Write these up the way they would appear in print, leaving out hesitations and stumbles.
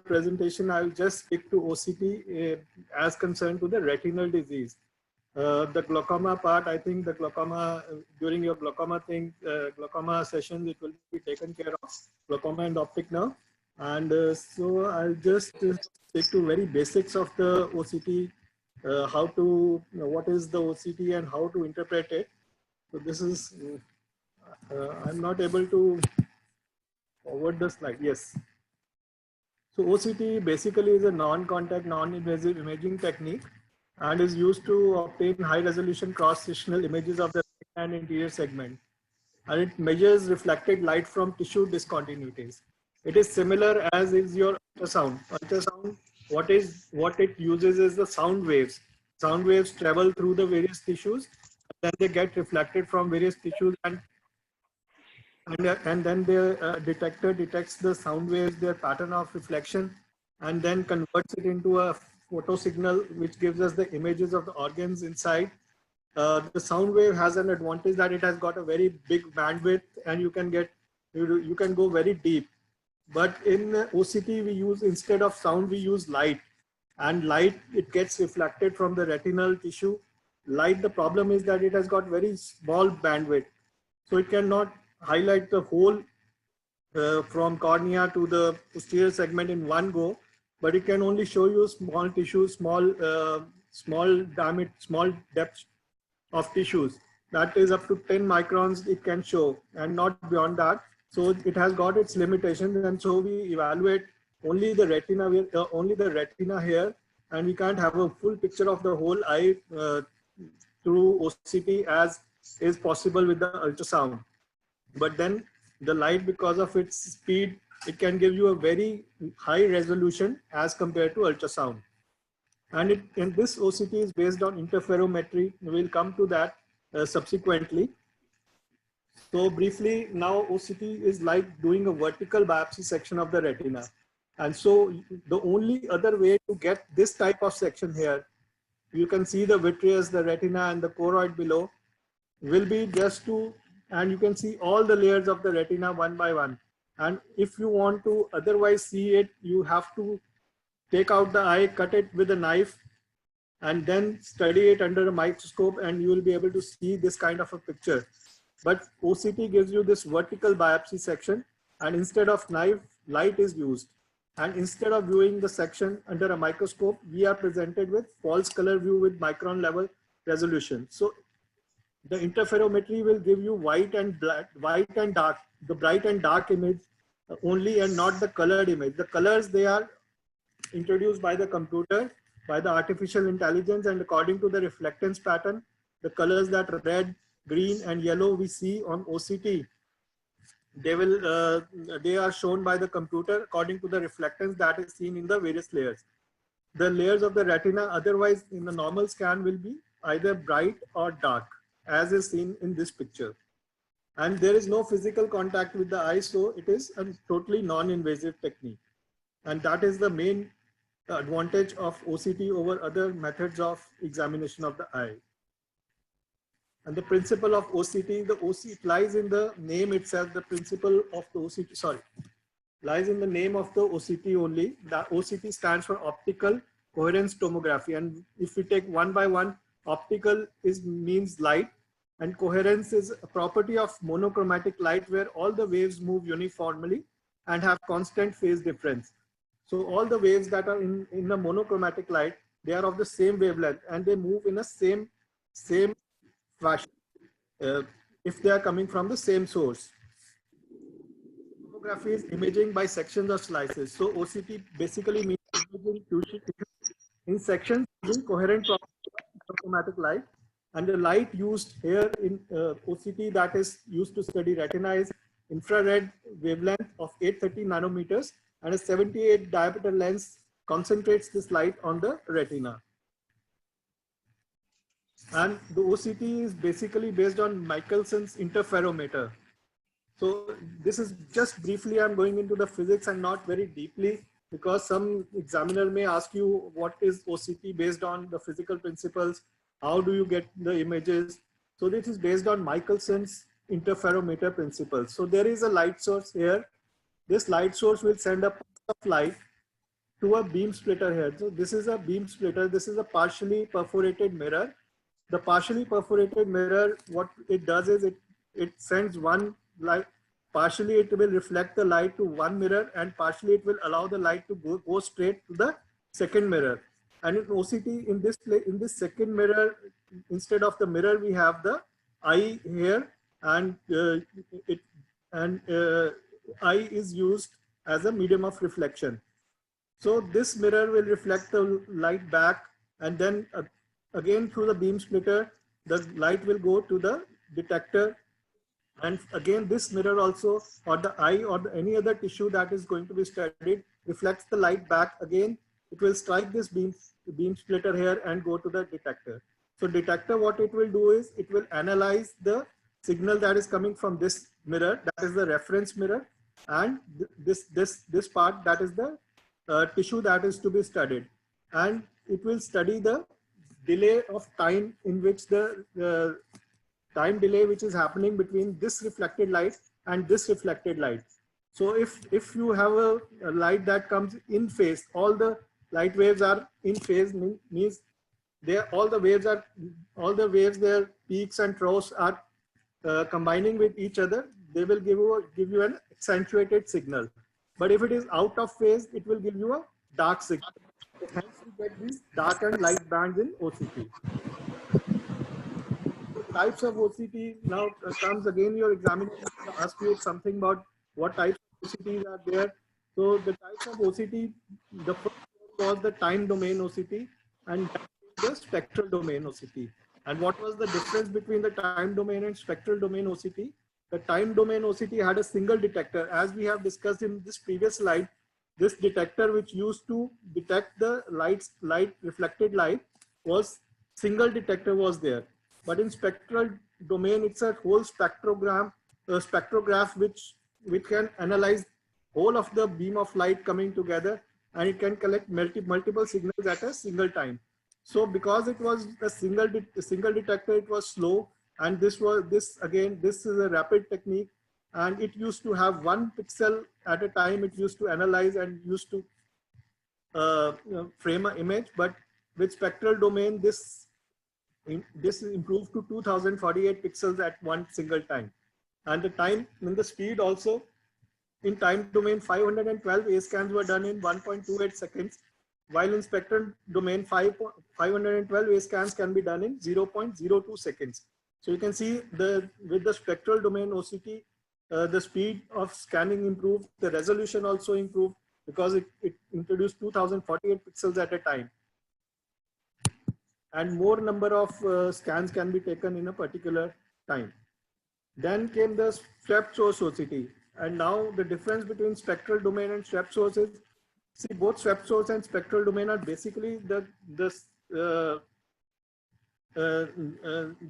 presentation, I will just stick to OCT as concerned to the retinal disease. The glaucoma part, I think the glaucoma, during your glaucoma glaucoma sessions, it will be taken care of, glaucoma and optic nerve. And so I'll just stick to very basics of the OCT, how to, what is the OCT and how to interpret it. So this is, I'm not able to forward the slide. Yes. So OCT basically is a non-contact, non-invasive imaging technique and is used to obtain high-resolution cross-sectional images of the retina and interior segment. And it measures reflected light from tissue discontinuities. It is similar as is your ultrasound. Ultrasound, what it uses is the sound waves. Sound waves travel through the various tissues, and then they get reflected from various tissues, and then the detector detects the sound waves, their pattern of reflection, and then converts it into a photo signal, which gives us the images of the organs inside. The sound wave has an advantage that it has got a very big bandwidth, and you can go very deep. But in OCT, we use, instead of sound, we use light, and light, it gets reflected from the retinal tissue. Light, the problem is that it has got very small bandwidth, so it cannot highlight the whole from cornea to the posterior segment in one go, but it can only show you small tissues, small diameter, small depth of tissues. That is up to 10 microns it can show, and not beyond that. So it has got its limitations, and so we evaluate only the retina here, and we can't have a full picture of the whole eye through OCT as is possible with the ultrasound. But then the light, because of its speed, it can give you a very high resolution as compared to ultrasound. And this OCT is based on interferometry. We'll come to that subsequently. So briefly, now OCT is like doing a vertical biopsy section of the retina. And so the only other way to get this type of section here, you can see the vitreous, the retina, and the choroid below, will be just to, and you can see all the layers of the retina one by one. And if you want to otherwise see it, you have to take out the eye, cut it with a knife, and then study it under a microscope, and you will be able to see this kind of a picture. But OCT gives you this vertical biopsy section, and instead of knife, light is used. And instead of viewing the section under a microscope, we are presented with false color view with micron level resolution. So the interferometry will give you white and black, white and dark, the bright and dark image only, and not the colored image. The colors, they are introduced by the computer, by the artificial intelligence, and according to the reflectance pattern, the colors that red, green, and yellow we see on OCT, they are shown by the computer according to the reflectance that is seen in the various layers. The layers of the retina otherwise in the normal scan will be either bright or dark, as is seen in this picture. And there is no physical contact with the eye, so it is a totally non-invasive technique. And that is the main advantage of OCT over other methods of examination of the eye. And the principle of OCT, it lies in the name itself. The principle of the OCT, lies in the name of the OCT only. The OCT stands for optical coherence tomography. And if we take one by one, optical means light, and coherence is a property of monochromatic light where all the waves move uniformly and have constant phase difference. So all the waves that are in the monochromatic light, they are of the same wavelength, and they move in a same fashion if they are coming from the same source. Tomography is imaging by sections or slices. So OCT basically means imaging in sections using coherent monochromatic light. And the light used here in OCT that is used to study retina is infrared wavelength of 830 nanometers, and a 78 diameter lens concentrates this light on the retina. And the OCT is basically based on Michelson's interferometer. So this is just briefly, I'm going into the physics and not very deeply, because some examiner may ask you what is OCT based on the physical principles, how do you get the images? So this is based on Michelson's interferometer principles. So there is a light source here. This light source will send a pulse of light, to a beam splitter here. So this is a beam splitter. This is a partially perforated mirror. The partially perforated mirror, what it does is it sends one light. Partially it will reflect the light to one mirror, and partially it will allow the light to go straight to the second mirror. And in OCT, in this second mirror, instead of the mirror, we have the eye here, and eye is used as a medium of reflection. So this mirror will reflect the light back, and then again through the beam splitter, the light will go to the detector. And again, this mirror also, or the eye or any other tissue that is going to be studied, reflects the light back. Again, it will strike this beam splitter here and go to the detector. So detector, what it will do is it will analyze the signal that is coming from this mirror, that is the reference mirror, and this part, that is the tissue that is to be studied. And it will study the delay of time in which the time delay which is happening between this reflected light and this reflected light. So if you have a light that comes in phase, all the light waves are in phase, means all the waves, their peaks and troughs are combining with each other. They will give you an accentuated signal. But if it is out of phase, it will give you a dark signal. Hence you get these dark and light bands in OCT. Types of OCT now comes again. Your examination asks you something about what types of OCTs are there. So the types of OCT, the first was the time domain OCT, and the spectral domain OCT. And what was the difference between the time domain and spectral domain OCT? The time domain OCT had a single detector. As we have discussed in this previous slide, this detector which used to detect the reflected light was single detector was there. But in spectral domain, it's a whole spectrograph which can analyze whole of the beam of light coming together, and it can collect multiple signals at a single time. So because it was a single detector, it was slow, and this is a rapid technique, and it used to have one pixel at a time. It used to analyze and used to frame an image. But with spectral domain, this is improved to 2048 pixels at one single time. And the time in the speed also, in time domain 512 A scans were done in 1.28 seconds, while in spectral domain 512 A scans can be done in 0.02 seconds. So you can see with the spectral domain OCT, the speed of scanning improved, the resolution also improved, because it introduced 2048 pixels at a time. And more number of scans can be taken in a particular time. Then came the swept source OCT. And now the difference between spectral domain and swept source is, see, both swept source and spectral domain are basically the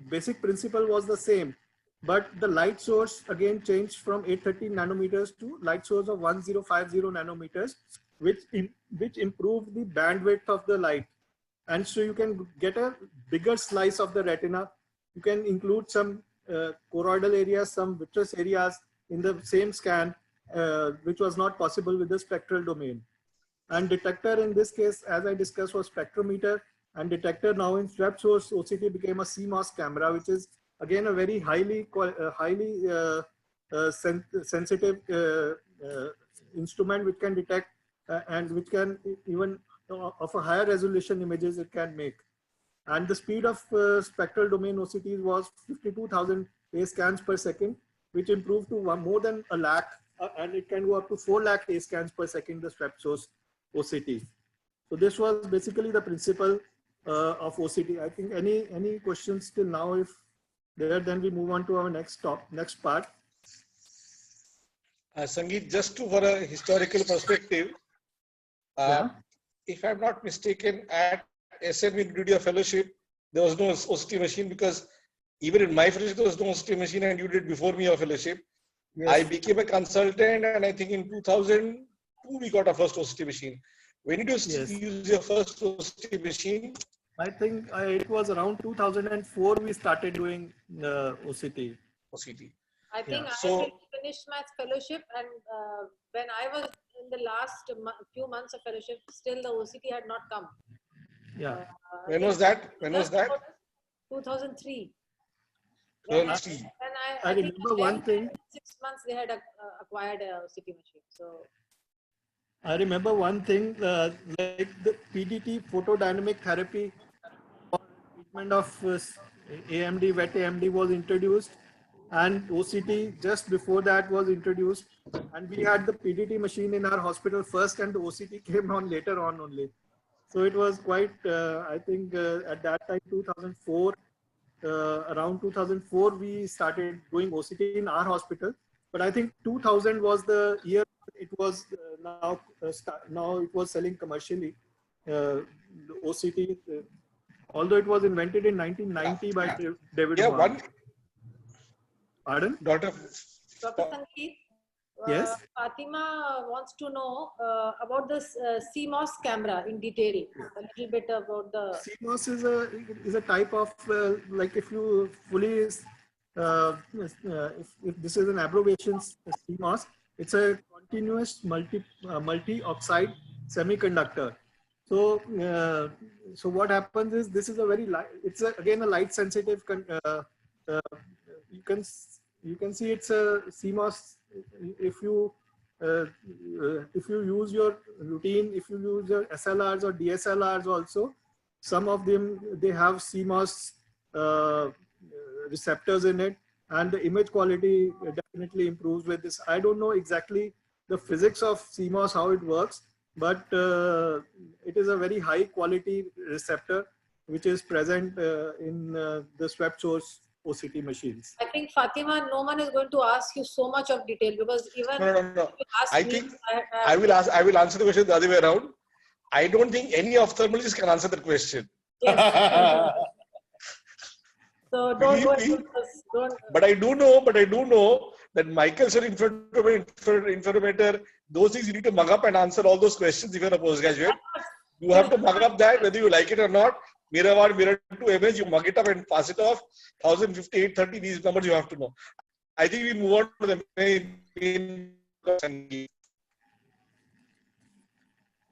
basic principle was the same. But the light source again changed from 830 nanometers to light source of 1050 nanometers, which improved the bandwidth of the light. And so you can get a bigger slice of the retina. You can include some choroidal areas, some vitreous areas in the same scan, which was not possible with the spectral domain. And detector in this case, as I discussed, was spectrometer, and detector now in swept source OCT became a CMOS camera, which is again a very highly sensitive instrument which can detect and which can even of a higher resolution images it can make. And the speed of spectral domain OCTs was 52,000 A scans per second, which improved to more than a lakh, and it can go up to 4 lakh A scans per second, the swept source OCT. So this was basically the principle of OCT. I think any questions till now? If there, then we move on to our next part. Sangeet, just for a historical perspective, if I'm not mistaken, at SM when you did your fellowship, there was no OCT machine, because even in my fellowship there was no OCT machine, and you did before me your fellowship. Yes. I became a consultant, and I think in 2002 we got our first OCT machine. When did you use your first OCT machine? I think it was around 2004 we started doing OCT. OCT. I think I finished my fellowship, and when I was in the last few months of fellowship, still the OCT had not come. Yeah. When was that? When was that? 2003. When When I think remember one thing. 6 months they had acquired a OCT machine. So I remember one thing, like the PDT, photodynamic therapy for treatment of AMD, wet AMD was introduced, and OCT just before that was introduced. And we had the PDT machine in our hospital first, and the OCT came on later on only. So it was quite, I think at that time, 2004, around 2004, we started doing OCT in our hospital. But I think 2000 was the year it was now it was selling commercially. The OCT, although it was invented in 1990 by David Yeah, Huang. one. Pardon? Dr. Sangeet, Yes. Fatima wants to know about this CMOS camera in detail. A little bit about the CMOS is a type of like if you fully if this is an abbreviation CMOS, it's a continuous multi oxide semiconductor. So so what happens is this is a very light. It's again a light sensitive. Uh, you can you can see it's a CMOS. If you if you use your routine, if you use your SLRs or DSLRs also, some of them they have CMOS receptors in it, and the image quality definitely improves with this. I don't know exactly the physics of CMOS, how it works, but it is a very high quality receptor which is present in the swept source OCT machines. I think Fatima, no one is going to ask you so much of detail because even No. I think I I will answer the question the other way around. I don't think any ophthalmologist can answer that question. Yes. So don't go Believe me. into this. Don't. But I do know that Michelson interferometer, those things you need to mug up and answer all those questions if you're a postgraduate. You have to mug up that whether you like it or not. Mirror 1, mirror 2 image, you mug it up and pass it off. 1050, 830, these numbers you have to know. I think we move on to the main Sangeet.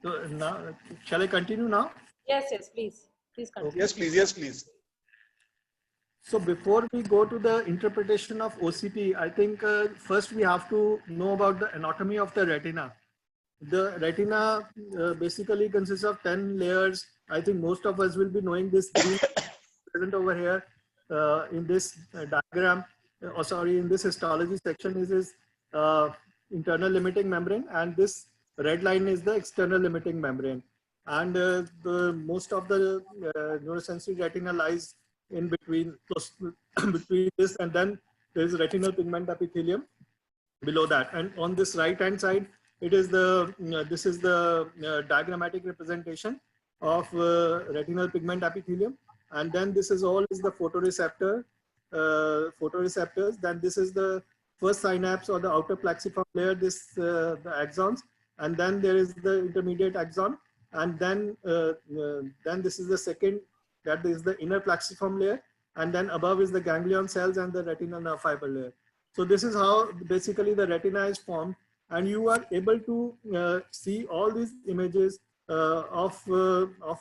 So now, shall I continue now? Yes, please. Please continue. Yes, please. So before we go to the interpretation of OCT, I think first we have to know about the anatomy of the retina. The retina basically consists of 10 layers. I think most of us will be knowing this green present over here in this diagram, in this histology section is his internal limiting membrane, and this red line is the external limiting membrane. And most of the neurosensory retina lies in between, between this, and then there is retinal pigment epithelium below that. And on this right hand side, it is the this is the diagrammatic representation of retinal pigment epithelium, and then this is all is the photoreceptors. Then this is the first synapse or the outer plexiform layer, this the axons, and then there is the intermediate axon, and then this is the second, that is the inner plexiform layer, and then above is the ganglion cells and the retinal nerve fiber layer. So this is how basically the retina is formed, and you are able to see all these images of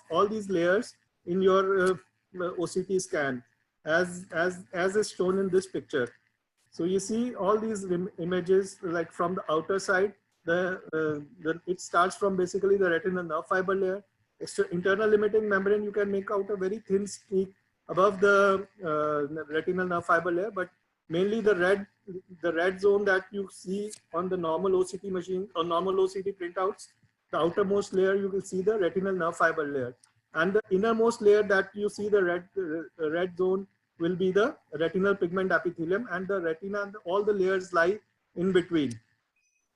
all these layers in your OCT scan as is shown in this picture. So you see all these images like from the outer side, it starts from basically the retinal nerve fiber layer. Internal limiting membrane, you can make out a very thin streak above the retinal nerve fiber layer, but mainly the red zone that you see on the normal OCT machine or normal OCT printouts, the outermost layer you will see the retinal nerve fiber layer, and the innermost layer that you see the red zone will be the retinal pigment epithelium, and the retina, all the layers lie in between.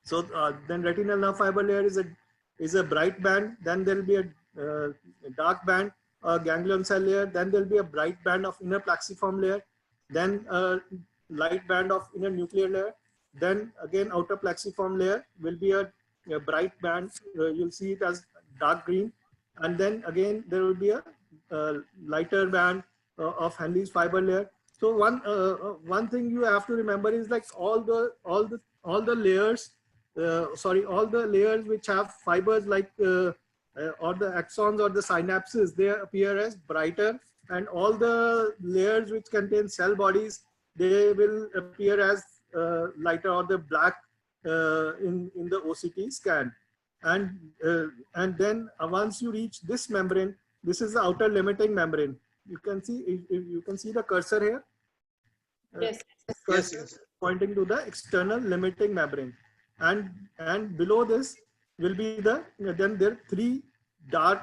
So then retinal nerve fiber layer is a bright band, then there will be a dark band, a ganglion cell layer, then there will be a bright band of inner plexiform layer, then a light band of inner nuclear layer, then again outer plexiform layer will be a bright band, you'll see it as dark green, and then again there will be a lighter band of Henle's fiber layer. So one thing you have to remember is like all the layers all the layers which have fibers like or the axons or the synapses, they appear as brighter, and all the layers which contain cell bodies, they will appear as lighter or the black in the OCT scan. And then once you reach this membrane, this is the outer limiting membrane. You can see, if you can see the cursor here. Yes. Cursor Yes. pointing to the external limiting membrane, and below this will be the, then there are 3 dark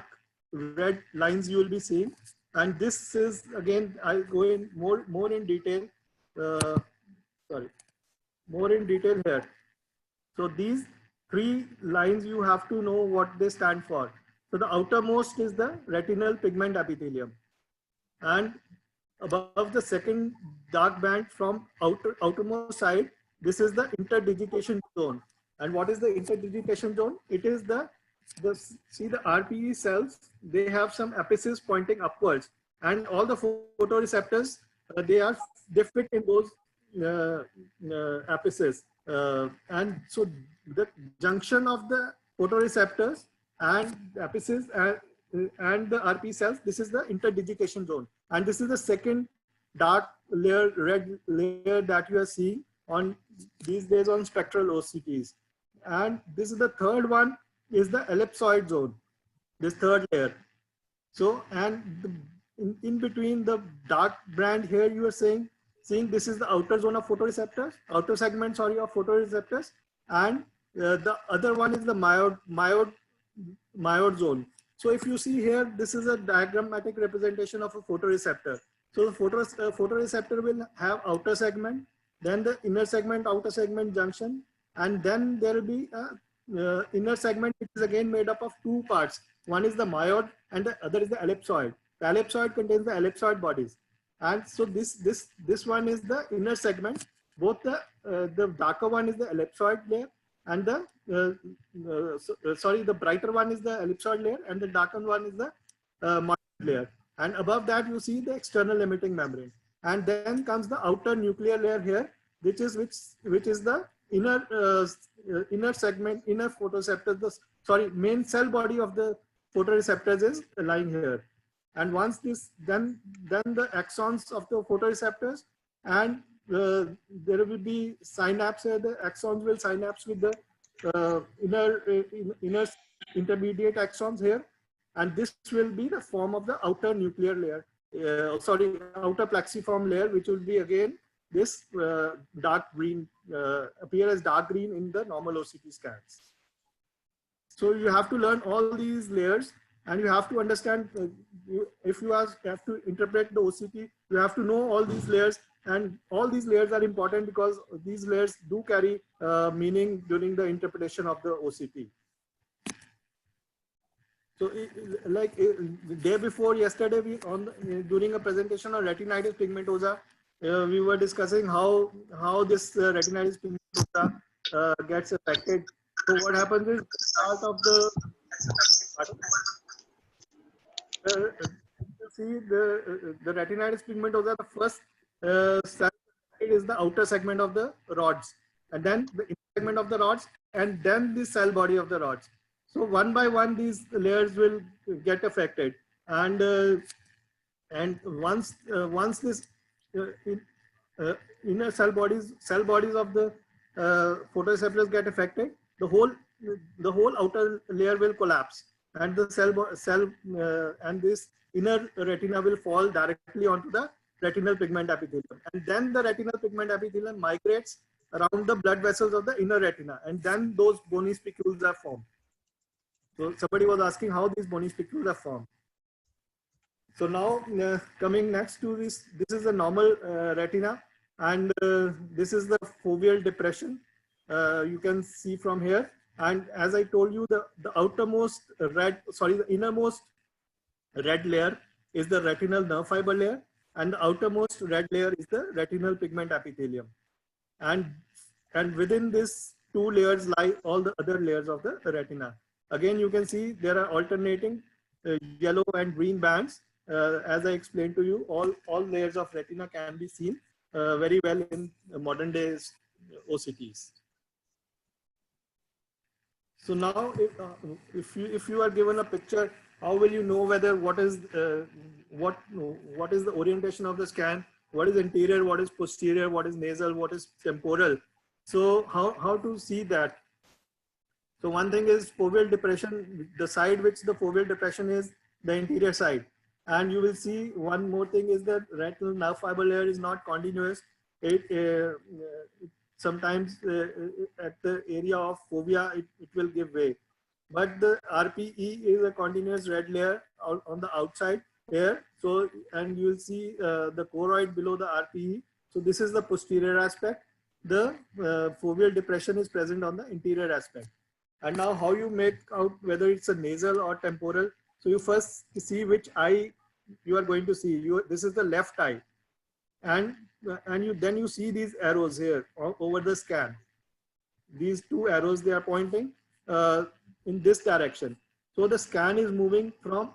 red lines you will be seeing, and this is, again, I'll go in more in detail. Sorry, more in detail here. So these 3 lines, you have to know what they stand for. So the outermost is the retinal pigment epithelium, and above the second dark band from outermost side, this is the interdigitation zone. And what is the interdigitation zone? It is see the RPE cells, they have some apices pointing upwards, and all the photoreceptors, they fit in those apices. And so the junction of the photoreceptors and apices and the RP cells, this is the interdigitation zone. And this is the second dark layer, red layer that you are seeing on these days on spectral OCTs. And this is the third one, is the ellipsoid zone, this third layer. So, and in between the dark band here, you are seeing this is the outer zone of photoreceptors, outer segment, sorry, of photoreceptors. And the other one is the myoid zone. So if you see here, this is a diagrammatic representation of a photoreceptor. So the photoreceptor will have outer segment, then the inner segment, outer segment junction, and then there will be a inner segment, which is again made up of 2 parts. One is the myoid and the other is the ellipsoid. The ellipsoid contains the ellipsoid bodies. And so this one is the inner segment. Both the darker one is the ellipsoid layer, and the brighter one is the ellipsoid layer, and the darker one is the myoid layer. And above that, you see the external limiting membrane. And then comes the outer nuclear layer here, which is the inner segment, inner photoreceptors. Main cell body of the photoreceptors is lying here. And once this, then the axons of the photoreceptors, and there will be synapse here. The axons will synapse with the inner intermediate axons here, and this will be the form of the outer nuclear layer. Outer plexiform layer, which will be again this dark green, appear as dark green in the normal OCT scans. So you have to learn all these layers, and you have to understand, if you have to interpret the OCT, you have to know all these layers, and all these layers are important because these layers do carry meaning during the interpretation of the OCT. So like the day before yesterday, during a presentation on retinitis pigmentosa, we were discussing how this retinitis pigmentosa gets affected. So what happens is, part of the see the retinitis pigmentosa, the first cell is the outer segment of the rods, and then the inner segment of the rods, and then the cell body of the rods. So one by one, these layers will get affected, and once this inner cell bodies of the photoreceptors get affected, the whole outer layer will collapse, and the and this inner retina will fall directly onto the retinal pigment epithelium, and then the retinal pigment epithelium migrates around the blood vessels of the inner retina, and then those bony spicules are formed. So somebody was asking how these bony spicules are formed. So now coming next to this is the normal retina, and this is the foveal depression. You can see from here. And as I told you, the outermost the innermost red layer is the retinal nerve fiber layer, and the outermost red layer is the retinal pigment epithelium. And within these 2 layers lie all the other layers of the retina. Again, you can see there are alternating yellow and green bands. As I explained to you, all layers of retina can be seen very well in modern days OCTs. So now, if you are given a picture, how will you know whether what is the orientation of the scan? What is anterior? What is posterior? What is nasal? What is temporal? So how to see that? So one thing is foveal depression. The side which the foveal depression is the anterior side, and you will see one more thing is that retinal nerve fiber layer is not continuous. It sometimes at the area of fovea it will give way, but the RPE is a continuous red layer on the outside here. So and you will see the choroid below the RPE. So this is the posterior aspect. The foveal depression is present on the interior aspect. And now how you make out whether it's a nasal or temporal. So you first see which eye you are going to see. This is the left eye, and then you see these arrows here over the scan. These two arrows, they are pointing in this direction. So the scan is moving from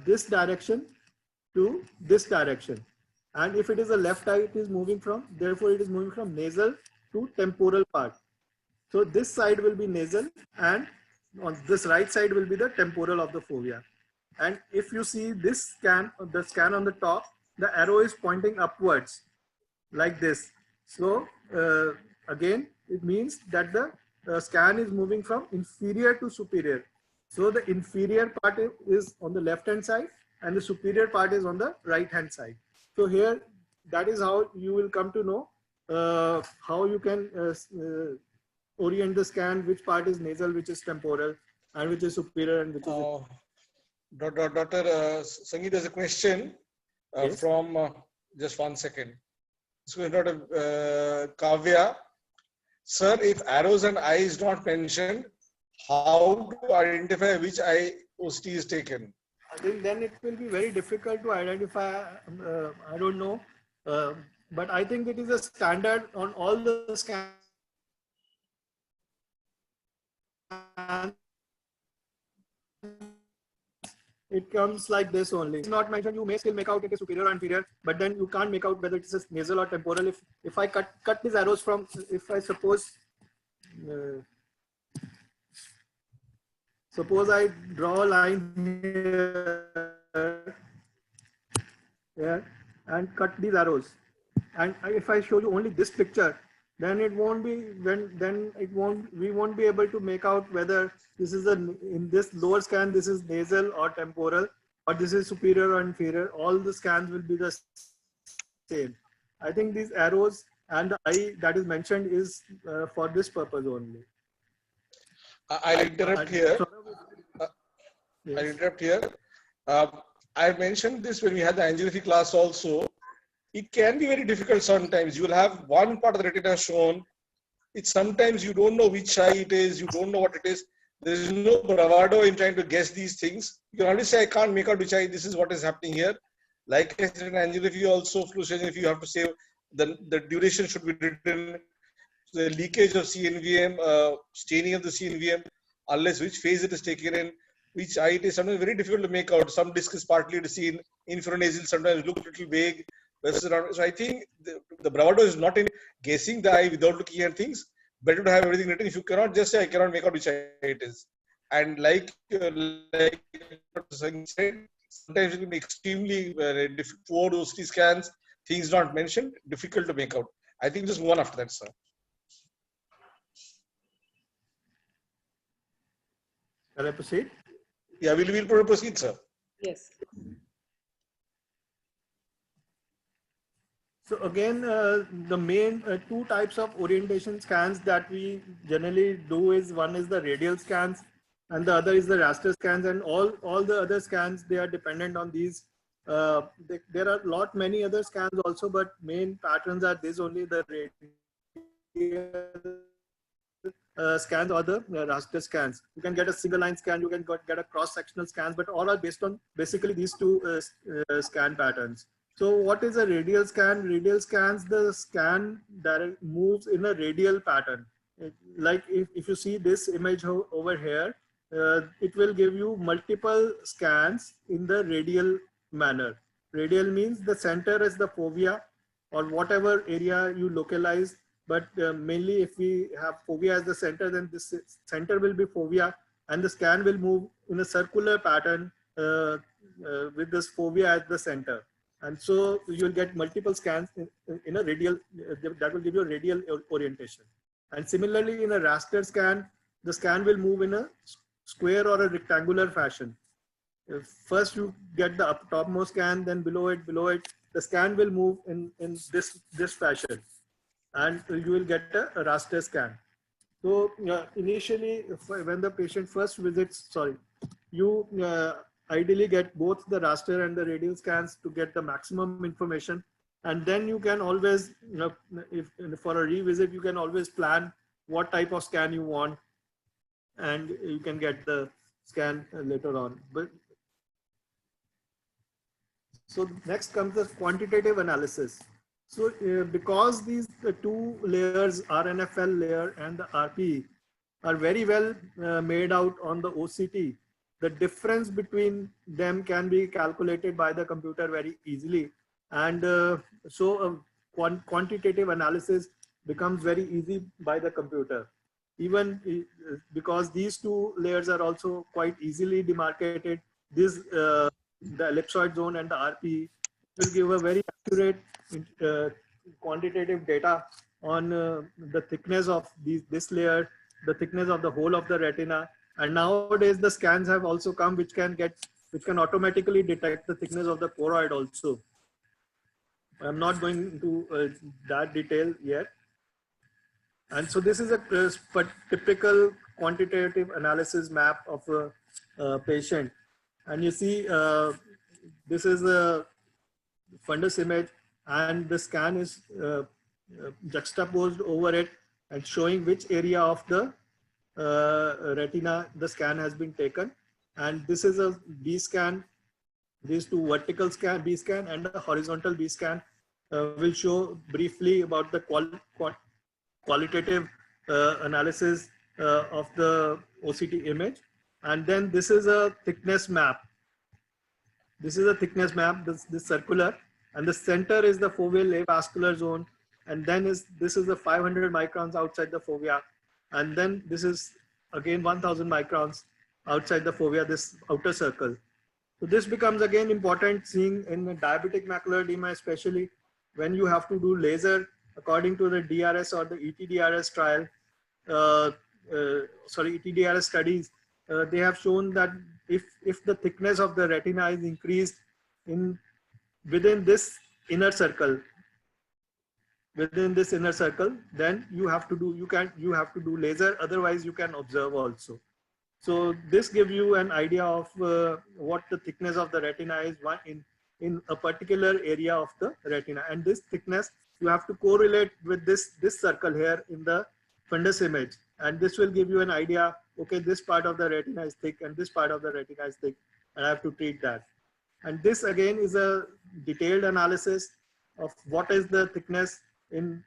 this direction to this direction. And if it is a left eye, it is moving from, therefore it is moving from nasal to temporal part. So this side will be nasal, and on this right side will be the temporal of the fovea. And if you see this scan, the scan on the top, the arrow is pointing upwards like this. So again, it means that the scan is moving from inferior to superior. So the inferior part is on the left hand side and the superior part is on the right hand side. So here, that is how you will come to know how you can orient the scan, which part is nasal, which is temporal, and which is superior and which is... Dr. Sangeet, there's a question Yes. from, just 1 second. This is Dr. Kavya. Sir, if arrows and eye is not mentioned, how to identify which eye OCT is taken? I think then it will be very difficult to identify. I don't know, but I think it is a standard on all the scans. It comes like this only. It's not mentioned. You may still make out it is superior or inferior, but then you can't make out whether it is nasal or temporal. If I cut these arrows from, if I suppose I draw a line here and cut these arrows, and if I show you only this picture, then it won't be we won't be able to make out whether this is in this lower scan this is nasal or temporal, or this is superior or inferior. All the scans will be the same. I think these arrows and the eye that is mentioned is for this purpose only. I'll interrupt here. Yes. I'll interrupt here. I mentioned this when we had the angiography class also. It can be very difficult sometimes. You will have one part of the retina shown. It's sometimes you don't know which eye it is. You don't know what it is. There is no bravado in trying to guess these things. You can only say, I can't make out which eye. This is what is happening here. Like I said, in angiography also, fluorescein, if you have to say, the duration should be written. The leakage of CNVM, staining of the CNVM, unless which phase it is taken in, which eye it is, sometimes very difficult to make out. Some disc is partly seen, infranasal sometimes look a little vague. So I think the bravado is not in guessing the eye without looking at things. Better to have everything written. If you cannot just say, I cannot make out which eye it is. And like Sangeet said, sometimes it will be extremely difficult. For those scans, things not mentioned, difficult to make out. I think just move on after that, sir. Shall I proceed? Yeah, we'll proceed, sir. Yes. So again, the main two types of orientation scans that we generally do is, one is the radial scans and the other is the raster scans, and all the other scans, they are dependent on these. There are many other scans also, but main patterns are this only, the radial scans or the raster scans. You can get a single line scan, you can get a cross-sectional scans, but all are based on basically these two scan patterns. So what is a radial scan? Radial scans, the scan that moves in a radial pattern. Like if you see this image over here, it will give you multiple scans in the radial manner. Radial means the center is the fovea or whatever area you localize, but mainly if we have fovea as the center, then this center will be fovea, and the scan will move in a circular pattern with this fovea at the center. And so you will get multiple scans in a radial, that will give you a radial orientation. And similarly, in a raster scan, the scan will move in a square or a rectangular fashion. First you get the topmost scan, then below it, the scan will move in this fashion, and you will get a raster scan. So initially, when the patient first visits, you ideally get both the raster and the radial scans to get the maximum information. And then you can always, if for a revisit, you can always plan what type of scan you want, and you can get the scan later on. But so next comes the quantitative analysis. So because these two layers, RNFL layer and the RPE, are very well made out on the OCT, the difference between them can be calculated by the computer very easily. And so quantitative analysis becomes very easy by the computer. Even because these two layers are also quite easily demarcated, this the ellipsoid zone and the RPE will give a very accurate quantitative data on the thickness of this layer, the thickness of the whole of the retina. And nowadays the scans have also come which can automatically detect the thickness of the choroid also. I'm not going into that detail yet. And so this is a typical quantitative analysis map of a patient. And you see, this is a fundus image, and the scan is juxtaposed over it and showing which area of the retina the scan has been taken. And this is a B scan. These two vertical scan, B scan, and a horizontal B scan will show briefly about the qualitative analysis of the OCT image. And then this is a thickness map. This is a thickness map, this circular, and the center is the foveal avascular zone. And then this is the 500 microns outside the fovea. And then this is again 1000 microns outside the fovea, this outer circle. So this becomes again important seen in diabetic macular edema, especially when you have to do laser according to the DRS or the ETDRS trial, ETDRS studies. They have shown that if the thickness of the retina is increased within this inner circle, then you have to do laser. Otherwise, you can observe also. So this gives you an idea of what the thickness of the retina is in a particular area of the retina. And this thickness you have to correlate with this circle here in the fundus image. And this will give you an idea, okay, this part of the retina is thick and this part of the retina is thick, and I have to treat that. And this again is a detailed analysis of what is the thickness in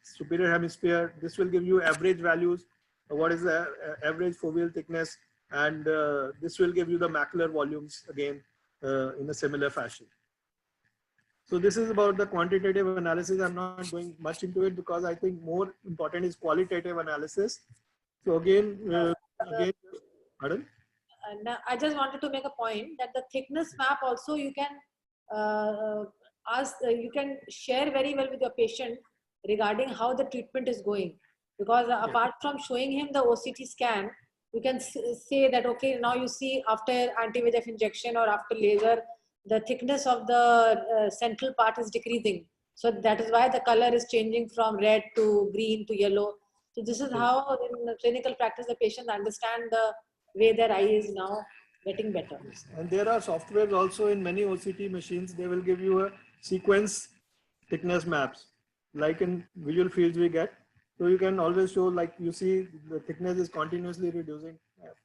superior hemisphere. This will give you average values, what is the average foveal thickness, and this will give you the macular volumes again in a similar fashion. So this is about the quantitative analysis. I'm not going much into it because I think more important is qualitative analysis. So again, pardon? And I just wanted to make a point that the thickness map also you can you can share very well with your patient regarding how the treatment is going. Because apart from showing him the OCT scan, you can say that, okay, now you see after anti-VEGF injection or after laser, the thickness of the central part is decreasing. So that is why the color is changing from red to green to yellow. So this is how in clinical practice the patient understand the way their eye is now getting better. And there are softwares also in many OCT machines. They will give you a sequence thickness maps, like in visual fields we get. So you can always show, like you see the thickness is continuously reducing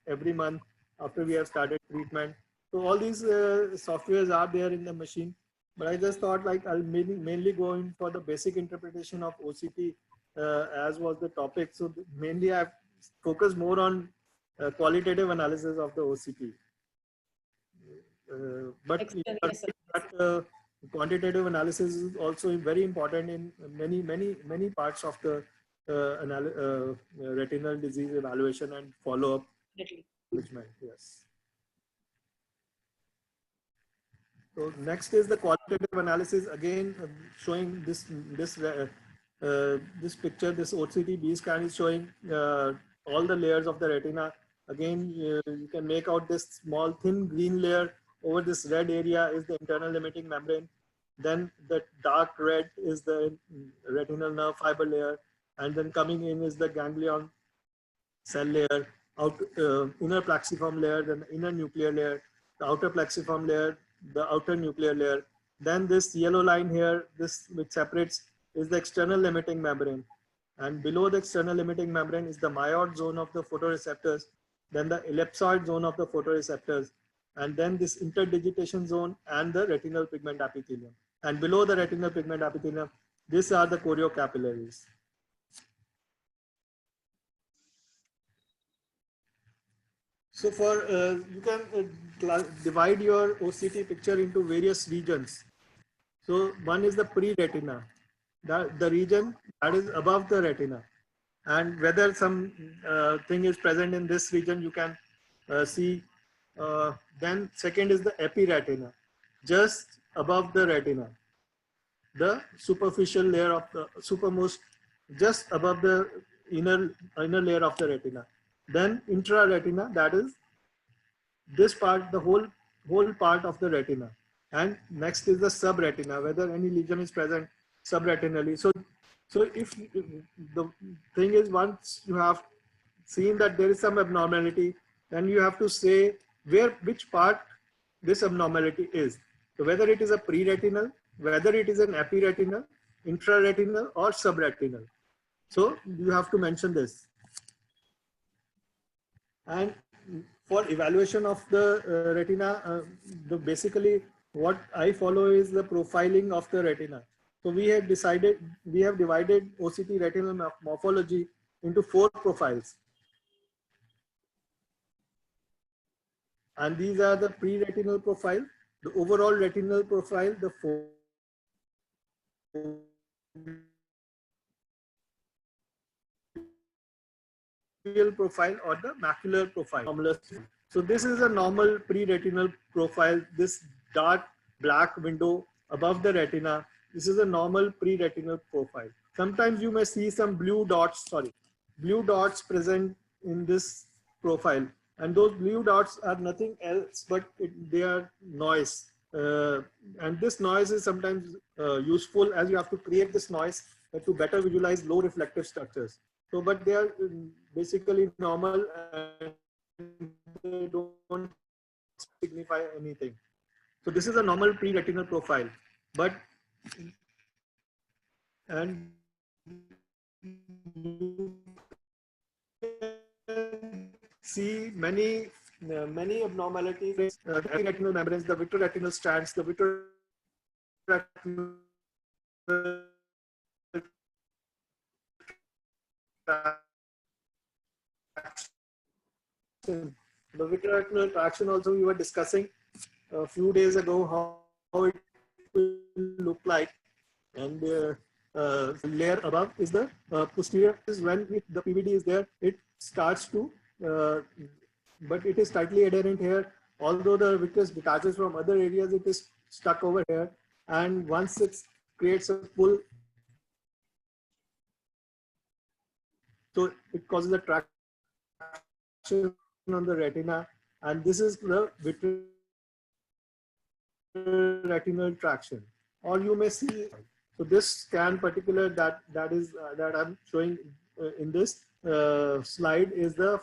every month after we have started treatment. So all these softwares are there in the machine. But I just thought like I'll mainly go in for the basic interpretation of OCT as was the topic. So mainly I've focused more on qualitative analysis of the OCT. Quantitative analysis is also very important in many parts of the retinal disease evaluation and follow-up management. Yes. So next is the qualitative analysis. Again, showing this picture. This OCT B scan is showing all the layers of the retina. Again, you can make out this small thin green layer. Over this red area is the internal limiting membrane. Then the dark red is the retinal nerve fiber layer, and then coming in is the ganglion cell layer, inner plexiform layer, then the inner nuclear layer, the outer plexiform layer, the outer nuclear layer. Then this yellow line here, this which separates, is the external limiting membrane. And below the external limiting membrane is the myoid zone of the photoreceptors, then the ellipsoid zone of the photoreceptors, and then this interdigitation zone and the retinal pigment epithelium. And below the retinal pigment epithelium, these are the choriocapillaries. So for you can divide your OCT picture into various regions. So one is the pre-retina, the region that is above the retina, and whether some thing is present in this region you can see. Then second is the epiretina, just above the retina, the superficial layer of the supermost, just above the inner layer of the retina. Then intraretina, that is this part, the whole part of the retina. And next is the subretina, whether any lesion is present subretinally. So if the thing is, once you have seen that there is some abnormality, then you have to say which part this abnormality is. So whether it is a pre-retinal, whether it is an epiretinal, intraretinal, or subretinal. So you have to mention this. And for evaluation of the retina, basically what I follow is the profiling of the retina. So we have divided OCT retinal morphology into 4 profiles. And these are the pre-retinal profile, the overall retinal profile, the profile, or the macular profile. So this is a normal pre-retinal profile. This dark black window above the retina, this is a normal pre-retinal profile. Sometimes you may see some blue dots present in this profile. And those blue dots are nothing else but they are noise. And this noise is sometimes useful, as you have to create this noise to better visualize low reflective structures. So, but they are basically normal and they don't signify anything. So this is a normal pre-retinal profile, but and you can see many abnormalities. The retinal membranes, the vitreoretinal strands, the vitreoretinal the vitreoretinal traction also we were discussing a few days ago, how it will look like. And layer above is the posterior, is when the PVD is there, it starts to, but it is tightly adherent here. Although the vitreous detaches from other areas, it is stuck over here. And once it creates a pull, so it causes a traction on the retina. And this is the vitreoretinal traction. Or you may see, so this scan particular that I'm showing in this slide is the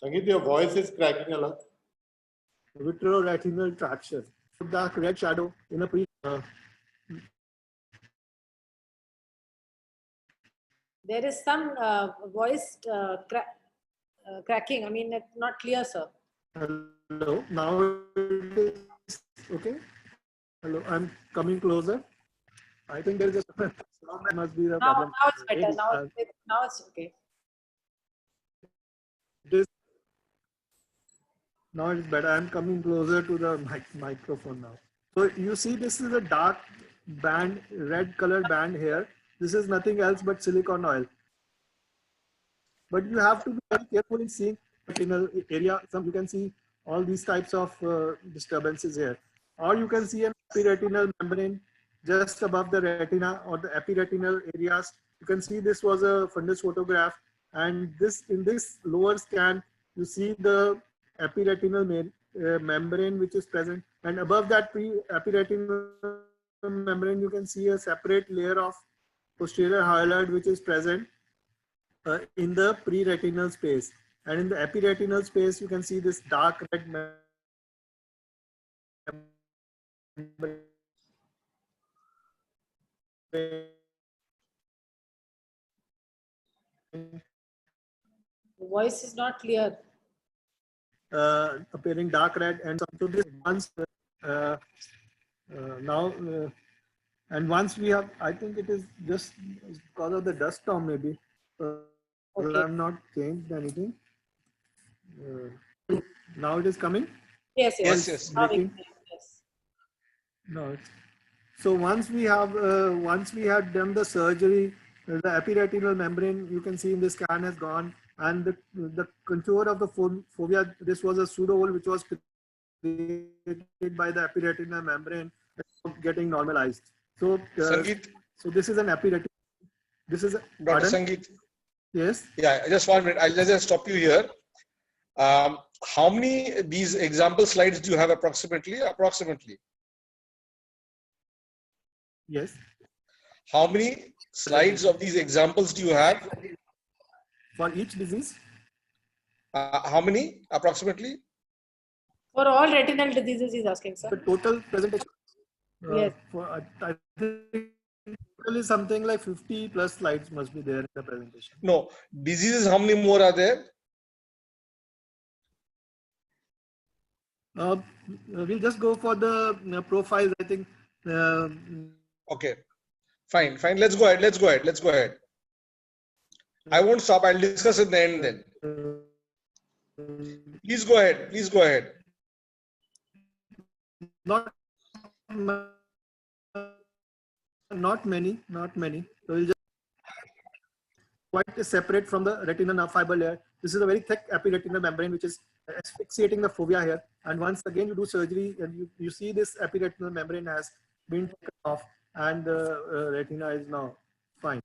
Sangeet, your voice is cracking a lot. Vitreoretinal traction. The red shadow in a There is some voice cracking. I mean, it's not clear, sir. Hello. Now it is okay. Hello. I'm coming closer. I think there is a must be the problem. Now it's better. Now it's okay. This Now it's better. I'm coming closer to the microphone now. So you see this is a dark band, red color band here. This is nothing else but silicon oil. But you have to be very careful in seeing retinal area. You can see all these types of disturbances here. Or you can see an epiretinal membrane just above the retina or the epiretinal areas. You can see this was a fundus photograph, and this in this lower scan you see the epiretinal membrane which is present, and above that epiretinal membrane you can see a separate layer of posterior hyaloid which is present in the pre-retinal space, and in the epiretinal space you can see this dark red membrane. The voice is not clear. Appearing dark red, and so this once now and once we have, I think it is just because of the dust storm maybe. Okay. I have not changed anything. Now it is coming. Yes, yes. Yes. Now we Breaking. can, yes. No. So once we had done the surgery, the epiretinal membrane you can see in the scan has gone, and the contour of the fovea, this was a pseudohole which was created by the epiretinal membrane getting normalized. So Sangeet, so this is an epiretinal. This is Dr. pardon? Sangeet. Yes. Yeah, just 1 minute. I'll just stop you here. How many these example slides do you have approximately? Approximately. Yes. How many slides of these examples do you have? For each disease. How many approximately? For all retinal diseases, he's asking, sir. The total presentation. Yes. I think total is something like 50 plus slides must be there in the presentation. No. Diseases, how many more are there? We'll just go for the profiles. I think. Okay. Fine. Let's go ahead. I won't stop. I'll discuss at the end then. Please go ahead. Not many. So we'll just quite separate from the retinal nerve fiber layer. This is a very thick epiretinal membrane which is asphyxiating the fovea here. And once again you do surgery and you see this epiretinal membrane has been taken off, and the retina is now fine.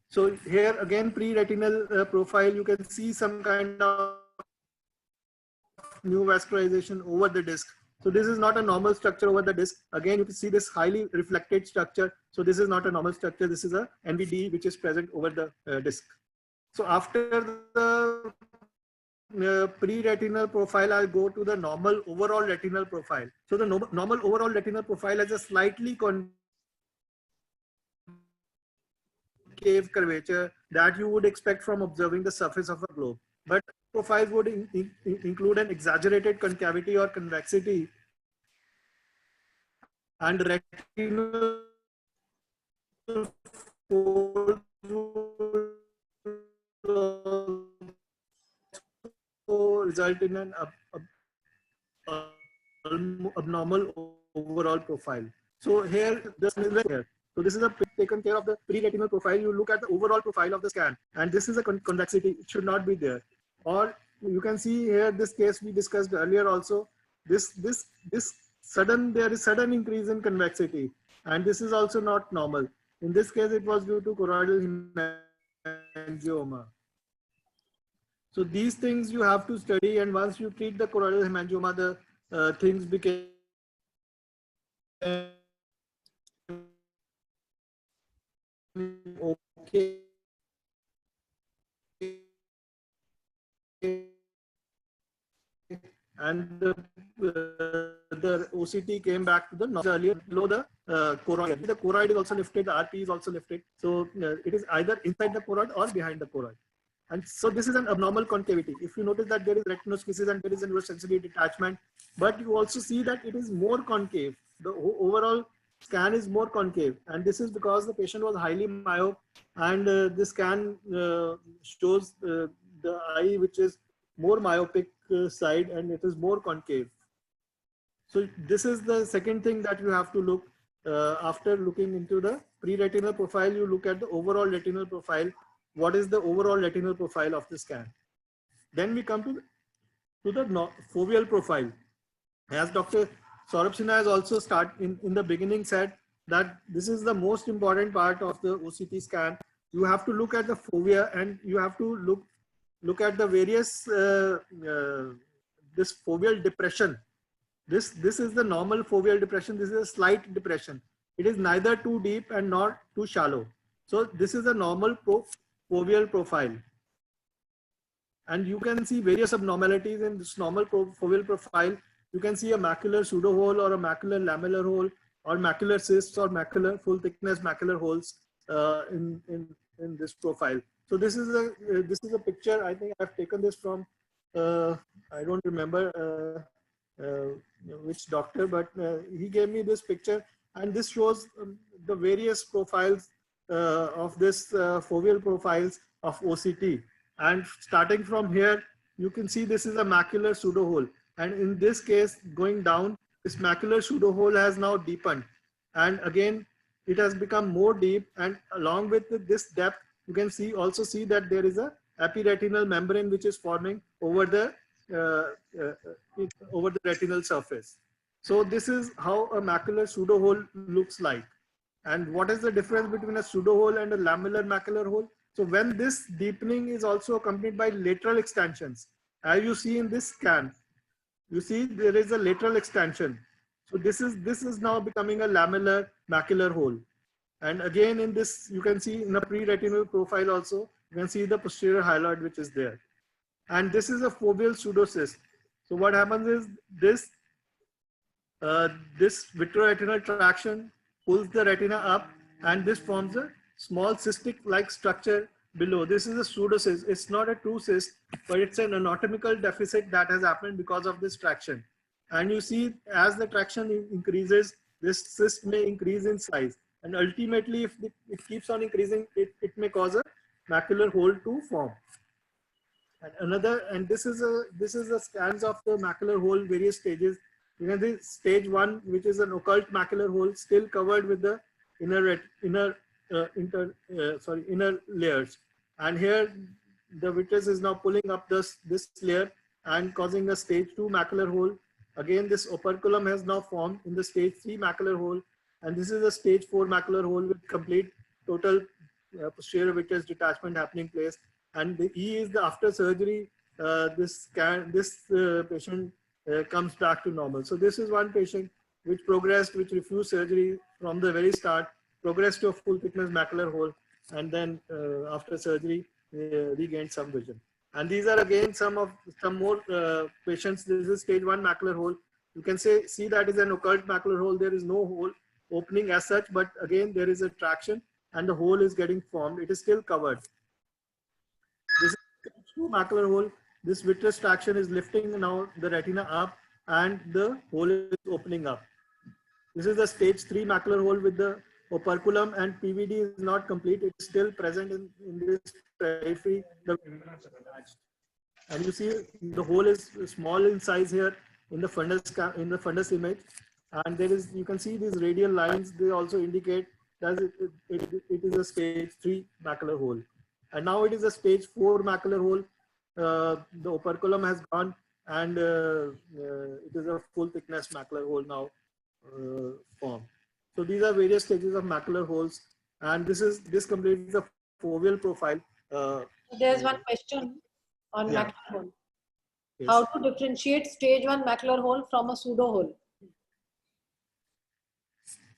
So here again pre-retinal profile, you can see some kind of new vascularization over the disc. So this is not a normal structure over the disc. Again, you can see this highly reflected structure. So this is not a normal structure. This is a NVD which is present over the disc. So after the pre-retinal profile, I'll go to the normal overall retinal profile. So the normal overall retinal profile has a slightly concave curvature that you would expect from observing the surface of a globe. But profiles would include an exaggerated concavity or convexity, and retinal folds would result in an abnormal overall profile. So here, this is here. So this is a taken care of the pre-retinal profile. You look at the overall profile of the scan, and this is a convexity. It should not be there. Or you can see here this case we discussed earlier also. There is sudden increase in convexity, and this is also not normal. In this case, it was due to choroidal hemangioma. So these things you have to study, and once you treat the choroidal hemangioma, the things became okay. And the OCT came back to the normal earlier below the choroid. The choroid is also lifted, the RP is also lifted. So it is either inside the choroid or behind the choroid. And so this is an abnormal concavity. If you notice that there is retinoschisis and there is a neurosensory detachment, but you also see that it is more concave. The overall scan is more concave, and this is because the patient was highly myope, and the scan shows the eye which is more myopic side, and it is more concave. So this is the second thing that you have to look after looking into the pre-retinal profile. You look at the overall retinal profile. What is the overall retinal profile of the scan? Then we come to the foveal profile. As Dr. Saurabh Sinha has also in the beginning said that this is the most important part of the OCT scan. You have to look at the fovea, and you have to look at the various this foveal depression. This is the normal foveal depression. This is a slight depression. It is neither too deep and not too shallow. So this is a normal foveal profile. And you can see various abnormalities in this normal foveal profile. You can see a macular pseudo hole or a macular lamellar hole or macular cysts or macular full thickness macular holes in this profile. So this is a picture. I think I've taken this from I don't remember which doctor, but he gave me this picture, and this shows the various profiles of this foveal profiles of OCT. And starting from here, you can see this is a macular pseudo hole. And in this case, going down, this macular pseudo hole has now deepened. And again, it has become more deep. And along with this depth, you can also see that there is a epiretinal membrane which is forming over the retinal surface. So this is how a macular pseudo hole looks like. And what is the difference between a pseudo hole and a lamellar macular hole? So when this deepening is also accompanied by lateral extensions, as you see in this scan, you see there is a lateral extension. So this is now becoming a lamellar macular hole. And again, in this, you can see in the pre-retinal profile also, you can see the posterior hyaloid which is there. And this is a foveal pseudocyst. So what happens is this vitreoretinal traction pulls the retina up, and this forms a small cystic-like structure below. This is a pseudocyst. It's not a true cyst, but it's an anatomical deficit that has happened because of this traction. And you see, as the traction increases, this cyst may increase in size. And ultimately, if it keeps on increasing, it may cause a macular hole to form. And this is a scans of the macular hole, various stages. You can see stage 1, which is an occult macular hole, still covered with the inner layers. And here the vitreous is now pulling up this layer and causing a stage 2 macular hole. Again, this operculum has now formed in the stage 3 macular hole, and this is a stage 4 macular hole with complete total posterior vitreous detachment happening place. And the E is the after surgery. This patient comes back to normal. So this is one patient which refused surgery from the very start, progressed to a full thickness macular hole, and then after surgery regained some vision. And these are again some more patients. This is stage 1 macular hole. You can see that is an occult macular hole. There is no hole opening as such, but again there is a traction and the hole is getting formed. It is still covered. This is stage 2 macular hole. This vitreous traction is lifting now the retina up, and the hole is opening up. This is the stage 3 macular hole with the operculum, and PVD is not complete. It is still present in this periphery. And you see the hole is small in size here in the fundus image. And you can see these radial lines. They also indicate that it is a stage 3 macular hole. And now it is a stage 4 macular hole. The operculum has gone, and it is a full thickness macular hole now formed. So these are various stages of macular holes, and this completes the foveal profile. There's one question on macular hole. Yes. How to differentiate stage 1 macular hole from a pseudo hole?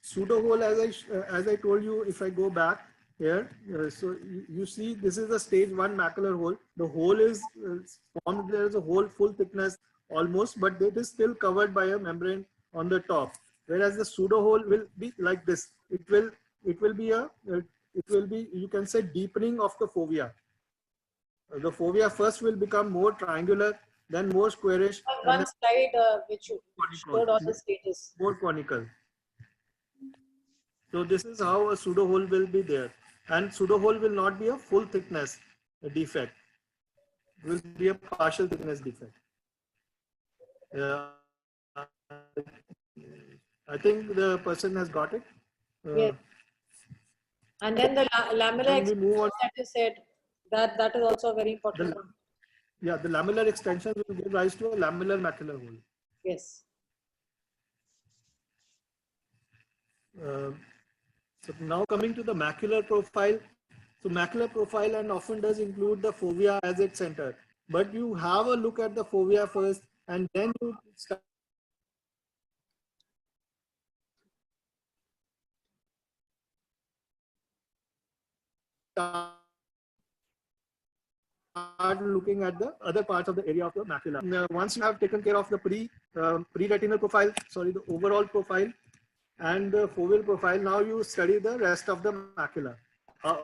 Pseudo hole, as I told you, if I go back here, so you see this is a stage 1 macular hole. The hole is formed. There is a hole full thickness almost, but it is still covered by a membrane on the top. Whereas the pseudo hole will be like this. It will be you can say deepening of the fovea. The fovea first will become more triangular, then more squarish. One slide which you showed all the stages. More conical. So this is how a pseudo hole will be there. And pseudo hole will not be a full thickness defect. will be a partial thickness defect. I think the person has got it. Yes. And then the lamellar Then we move on. extension that you said, that is also a very important The, one. yeah, the lamellar extension will give rise to a lamellar macular hole. Yes. So now coming to the macular profile. So macular profile and often does include the fovea as its center. But you have a look at the fovea first and then you start looking at the other parts of the area of the macula. Now, once you have taken care of the pre-retinal profile, sorry, the overall profile and the foveal profile, now you study the rest of the macula. How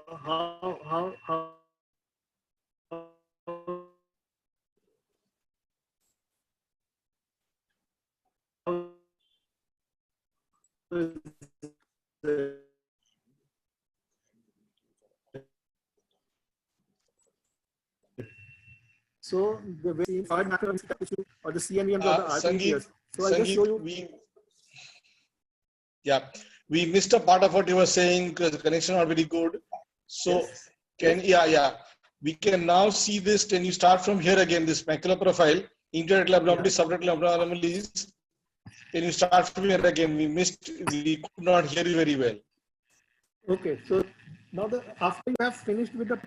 so the way hard macular tissue or the CNVMs or the Sangeet, RPTs. So I'll just show you. We missed a part of what you were saying because the connection are very good. So Yes. we can now see this. Can you start from here again? This macular profile, interretinal abnormalities, subretinal abnormalities. Can you start from here again? We could not hear you very well. Okay, so now after you have finished with the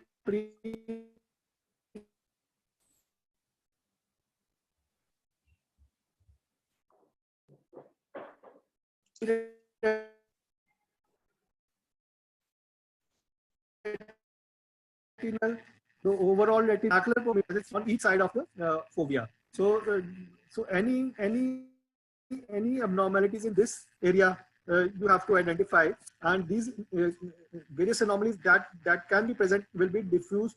the overall macular profile is on each side of the fovea. So any abnormalities in this area you have to identify, and these various anomalies that can be present will be diffuse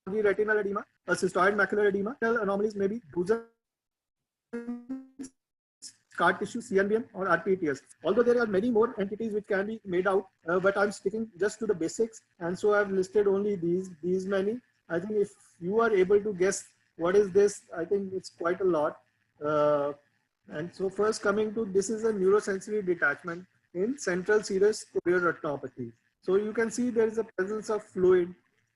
retinal edema, a cystoid macular edema. Anomalies may be bruising scar tissue, CNVM, or RPTS. Although there are many more entities which can be made out, but I'm sticking just to the basics, and so I've listed only these many. I think if you are able to guess what is this, I think it's quite a lot. And so first coming to, this is a neurosensory detachment in central serous chorioretinopathy. So you can see there is a presence of fluid.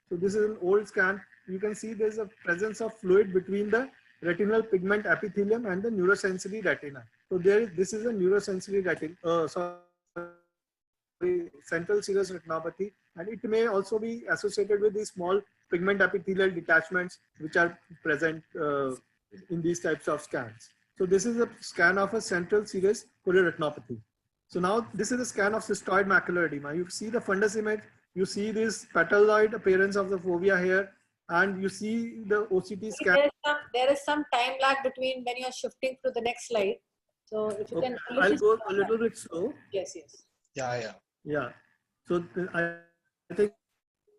So this is an old scan. You can see there's a presence of fluid between the retinal pigment epithelium and the neurosensory retina. So this is a neurosensory retina, central serous retinopathy, and it may also be associated with these small pigment epithelial detachments which are present in these types of scans. So this is a scan of a central serous chorioretinopathy. So now this is a scan of cystoid macular edema. You see the fundus image, you see this petaloid appearance of the fovea here, and you see the OCT scan. There is some time lag between when you are shifting to the next slide. So if you can. I'll go a little bit slow. Yes, yes. Yeah. So I think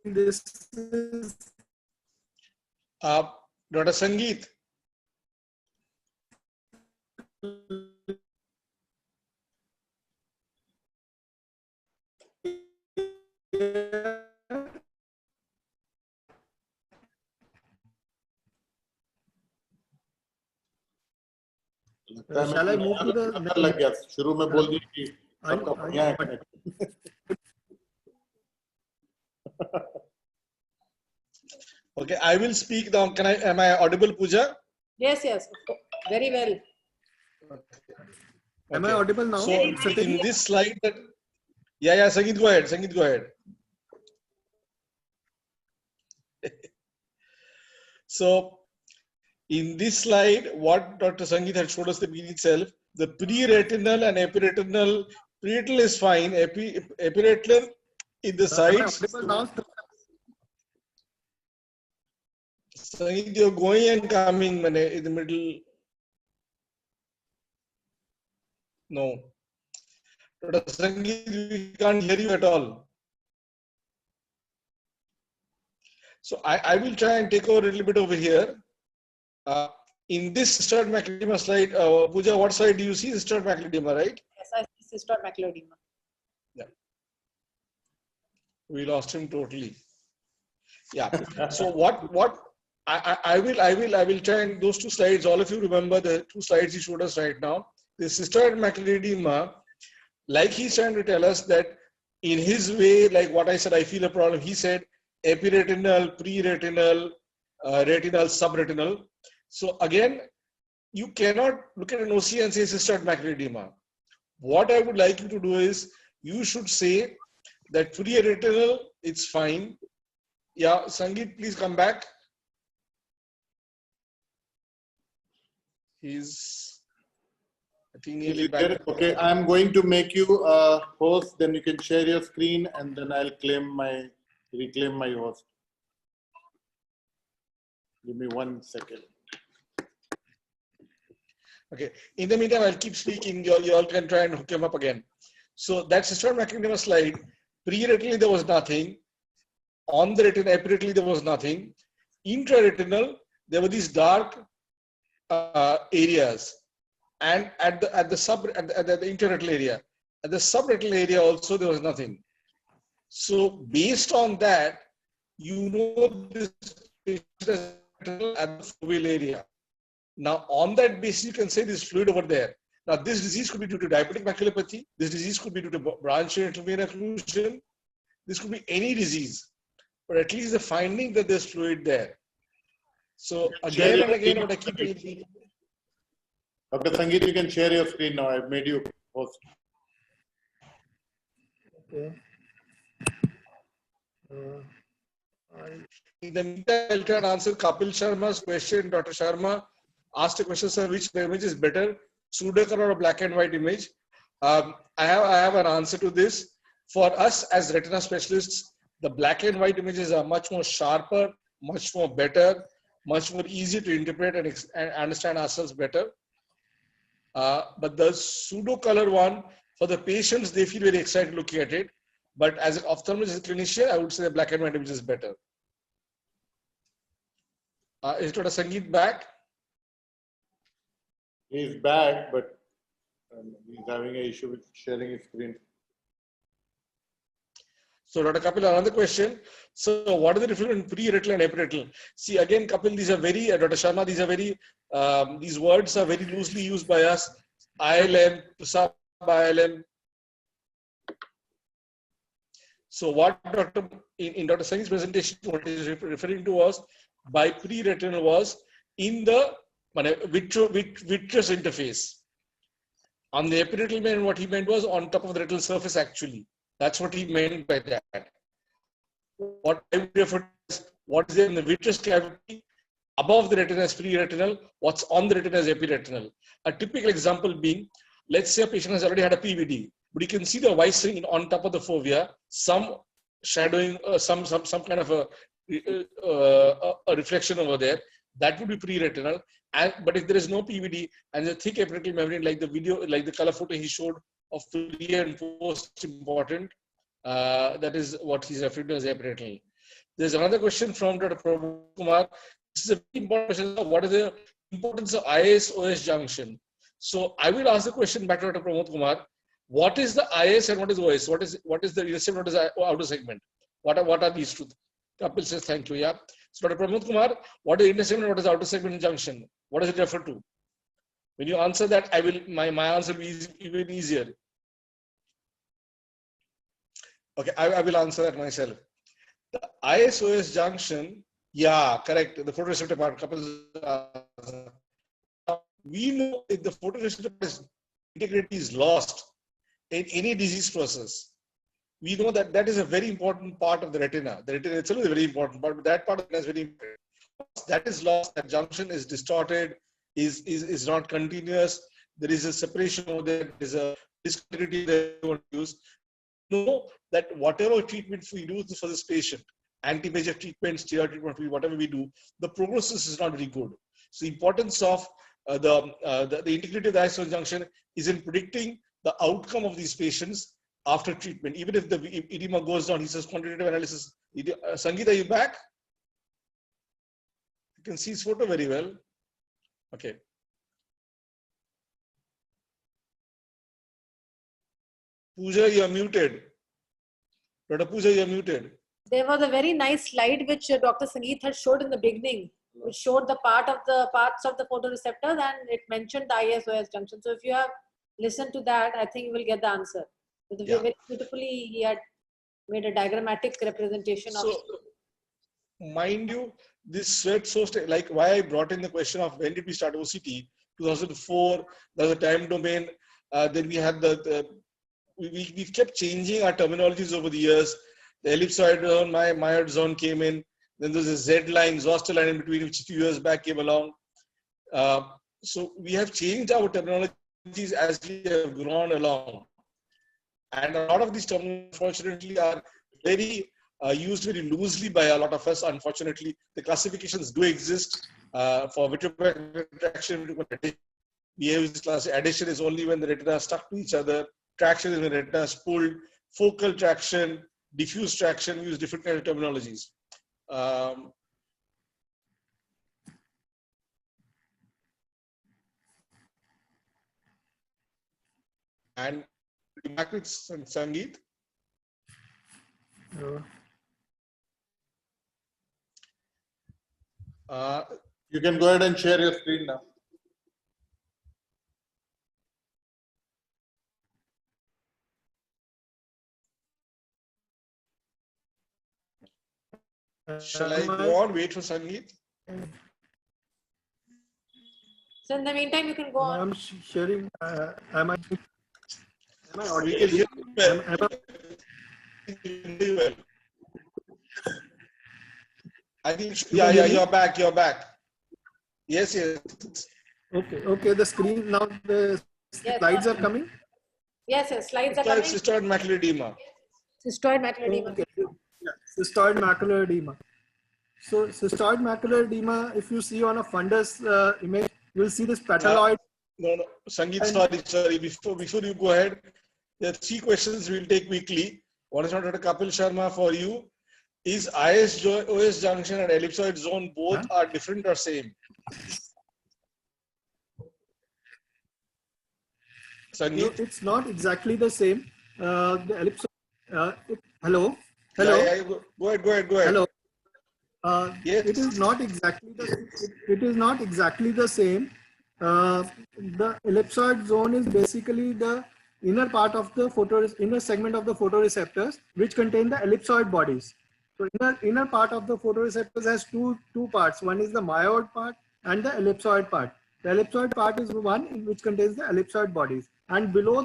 this is. Dr. Sangeet. Shall I move to the next? शुरू में बोल दी कि सबका बढ़िया है. Okay, I will speak now. Am I audible, Pooja? Yes, yes. Very well. Am I audible now? So in this slide that, Sangeet, go ahead. So in this slide, what Dr. Sangeet had showed us the beginning itself, the pre-retinal and epiretinal, pre-retinal is fine, epiretinal in the sides. Sangeet, you're going and coming in the middle. No. Dr. Sangeet, we can't hear you at all. So I will try and take over a little bit over here. In this cystoid macular edema slide, Pooja, what slide do you see? Cystoid macular edema, right? Yes, I see cystoid macular edema. Yeah. We lost him totally. Yeah. So what I will try, and those two slides, all of you remember the two slides he showed us right now. The cystoid macular edema, like he's trying to tell us that in his way, like what I said, I feel a problem. He said epiretinal, pre-retinal, retinal, subretinal. So again, you cannot look at an OC and say cystoid macular edema. What I would like you to do is, you should say that pre-retinal, it's fine. Yeah, Sangeet, please come back. He's, I think, nearly back. Okay, I'm going to make you a host, then you can share your screen and then I'll reclaim my host. Give me 1 second. Okay. In the meantime, I'll keep speaking. You all can try and hook him up again. So that cystoid macular edema slide, pre-retinally there was nothing. On the retina, epiretinally there was nothing. Intraretinal, there were these dark areas, and at the intraretinal area, at the subretinal area also there was nothing. So based on that, you know this patient is at the foveal area. Now on that basis, you can say this fluid over there. Now this disease could be due to diabetic maculopathy. This disease could be due to branch retinal vein occlusion. This could be any disease, but at least the finding that there's fluid there. So again and again, what I keep repeating. Dr. Sangeet, you can share your screen now. I've made you host. Okay. In the meantime, I'll try and answer Kapil Sharma's question. Dr. Sharma asked a question, sir, which image is better, pseudocolor or a black and white image? I have an answer to this. For us as retina specialists, the black and white images are much more sharper, much more better, much more easy to interpret and understand ourselves better. But the pseudo-color one, for the patients, they feel very excited looking at it. But as an ophthalmologist clinician, I would say the black and white image is better. Is Dr. Sangeet back? He's back, but he's having an issue with sharing his screen. So, Dr. Kapil, another question. So, what is the difference between pre-retinal and epiretinal? See, again, Kapil, these are very, Dr. Sharma, these are very, these words are very loosely used by us. ILM, sub-ILM. So, what in Dr. Sangeet's presentation, what he is referring to was by pre-retinal was in the vitreous interface. On the epiretinal man, what he meant was on top of the retinal surface actually. That's what he meant by that. What I would refer to is what is there in the vitreous cavity above the retina is pre-retinal, what's on the retina is epiretinal. A typical example being, let's say a patient has already had a PVD, but you can see the white string on top of the fovea, some shadowing, some kind of a reflection over there. That would be pre-retinal. But if there is no PVD and the thick epiretinal membrane, like the video, like the color photo he showed of pre and post important, that is what he's referring to as epiretinal. There's another question from Dr. Pramod Kumar. This is a very important question. What is the importance of IS-OS junction? So I will ask the question back to Dr. Pramod Kumar. What is the IS and what is OS? What is the inner segment? What is the outer segment? What are these two? Kapil says thank you. Yeah. So Dr. Pramod Kumar, what is inner segment? What is outer segment junction? What does it refer to? When you answer that, I will my answer will be even easier. Okay, I will answer that myself. The IS-OS junction, yeah, correct. The photoreceptor part, we know if the photoreceptor integrity is lost in any disease process, we know that that is a very important part of the retina. The retina itself is a very important part, but that part of it is very important. That is lost, that junction is distorted, is not continuous. There is a separation over there, there is a discontinuity that we want to use. Know that whatever treatment we do for this patient, anti-VEGF treatment, steroid treatment, whatever we do, the prognosis is not very good. So the importance of the integrity of the IS-OS junction is in predicting the outcome of these patients after treatment. Even if the edema goes down, he says quantitative analysis. Sangeet, are you back? You can see his photo very well. Okay. Pooja, you are muted. Dr. Pooja, you're muted. There was a very nice slide which Dr. Sangeet had showed in the beginning, which showed the parts of the photoreceptors, and it mentioned the ISOS junction. So if you have listened to that, I think you will get the answer. Yeah. Very beautifully, he had made a diagrammatic representation of. So, mind you, this sweat so like why I brought in the question of when did we start OCT? 2004. There was a time domain. Then we had we've kept changing our terminologies over the years. The ellipsoid zone, my myoid zone came in. Then there's a Z line, zoster line in between, which a few years back came along. So we have changed our terminologies as we have grown along. And a lot of these terms, unfortunately, are very used very loosely by a lot of us. Unfortunately, the classifications do exist for vitreoretinal retraction. We use this class. Addition is only when the retina is stuck to each other. Traction is when the retina is pulled. Focal traction, diffuse traction. We use different kinds of terminologies. And back with Sangeet. You can go ahead and share your screen now. Shall I go on? Wait for Sangeet. So in the meantime, you can go on. I'm sharing. Am I audible? We can hear you well. I think, yeah, you're back. You're back. Yes, yes. Okay. The screen now. The slides are coming. Yes, slides are coming. Cystoid macular edema. Cystoid macular edema. Okay. Yeah, cystoid macular edema. So cystoid macular edema, if you see on a fundus image, you will see this petaloid. No, Sangeet, sorry. Before you go ahead, there are 3 questions we'll take quickly. One is from Dr. Kapil Sharma for you. Is ISOS junction and ellipsoid zone both are different or same? Sangeet? No, it's not exactly the same. The ellipsoid. Hello. Yeah, go ahead. Hello. Yes. It is not exactly the same. The ellipsoid zone is basically the inner part of the inner segment of the photoreceptors, which contain the ellipsoid bodies. So inner part of the photoreceptors has two parts. One is the myoid part and the ellipsoid part. The ellipsoid part is the one which contains the ellipsoid bodies, and below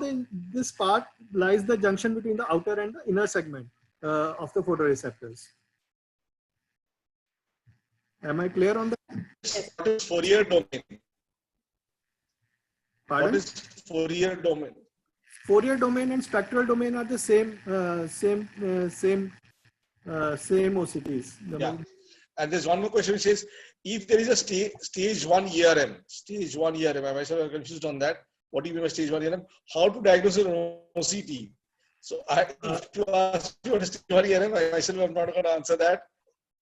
this part lies the junction between the outer and the inner segment of the photoreceptors. Am I clear on that? What is Fourier domain? Pardon? What is Fourier domain? Fourier domain and spectral domain are the same OCTs. Yeah. And there's one more question which says, if there is a stage 1 ERM, I myself am confused on that. What do you mean by stage 1 ERM? How to diagnose an OCT? So if you ask me what is stage 1 ERM, I myself am not going to answer that.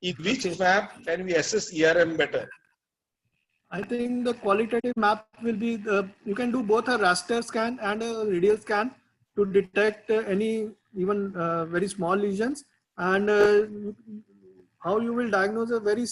In which map can we assess ERM better? I think the qualitative map will be you can do both a raster scan and a radial scan to detect any even very small lesions, and how you will diagnose a very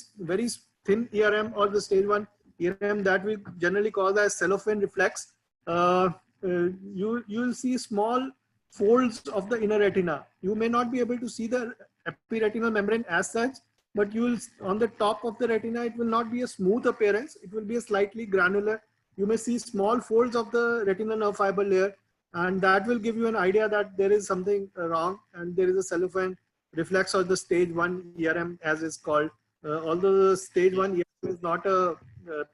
thin ERM or the stage 1 ERM that we generally call as cellophane reflex. You will see small folds of the inner retina. You may not be able to see the epiretinal membrane as such, but you will, on the top of the retina, it will not be a smooth appearance. It will be a slightly granular. You may see small folds of the retinal nerve fiber layer, and that will give you an idea that there is something wrong and there is a cellophane reflex or the stage 1 ERM as is called. Although the stage 1 ERM is not a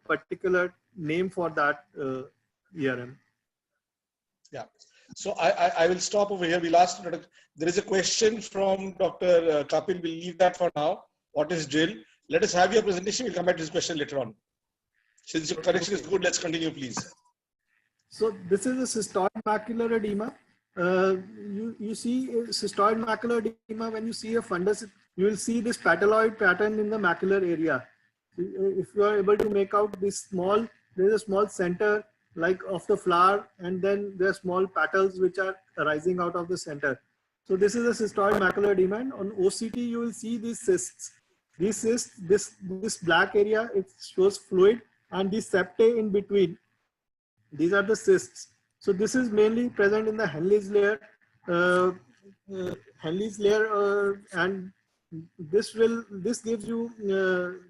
particular name for that ERM. Yeah. So I will stop over here. We'll ask, there is a question from Dr. Kapil. We'll leave that for now. What is drill? Let us have your presentation. We'll come back to this question later on. Since your connection is good, let's continue, please. So this is a cystoid macular edema. You see cystoid macular edema when you see a fundus, you will see this petaloid pattern in the macular area. If you are able to make out this there is a small center like of the flower, and then there are small petals which are arising out of the center. So this is a cystoid macular edema. And on OCT, you will see these cysts. These cysts, this black area, it shows fluid, and these septae in between. These are the cysts. So this is mainly present in the Henle's layer, and this gives you,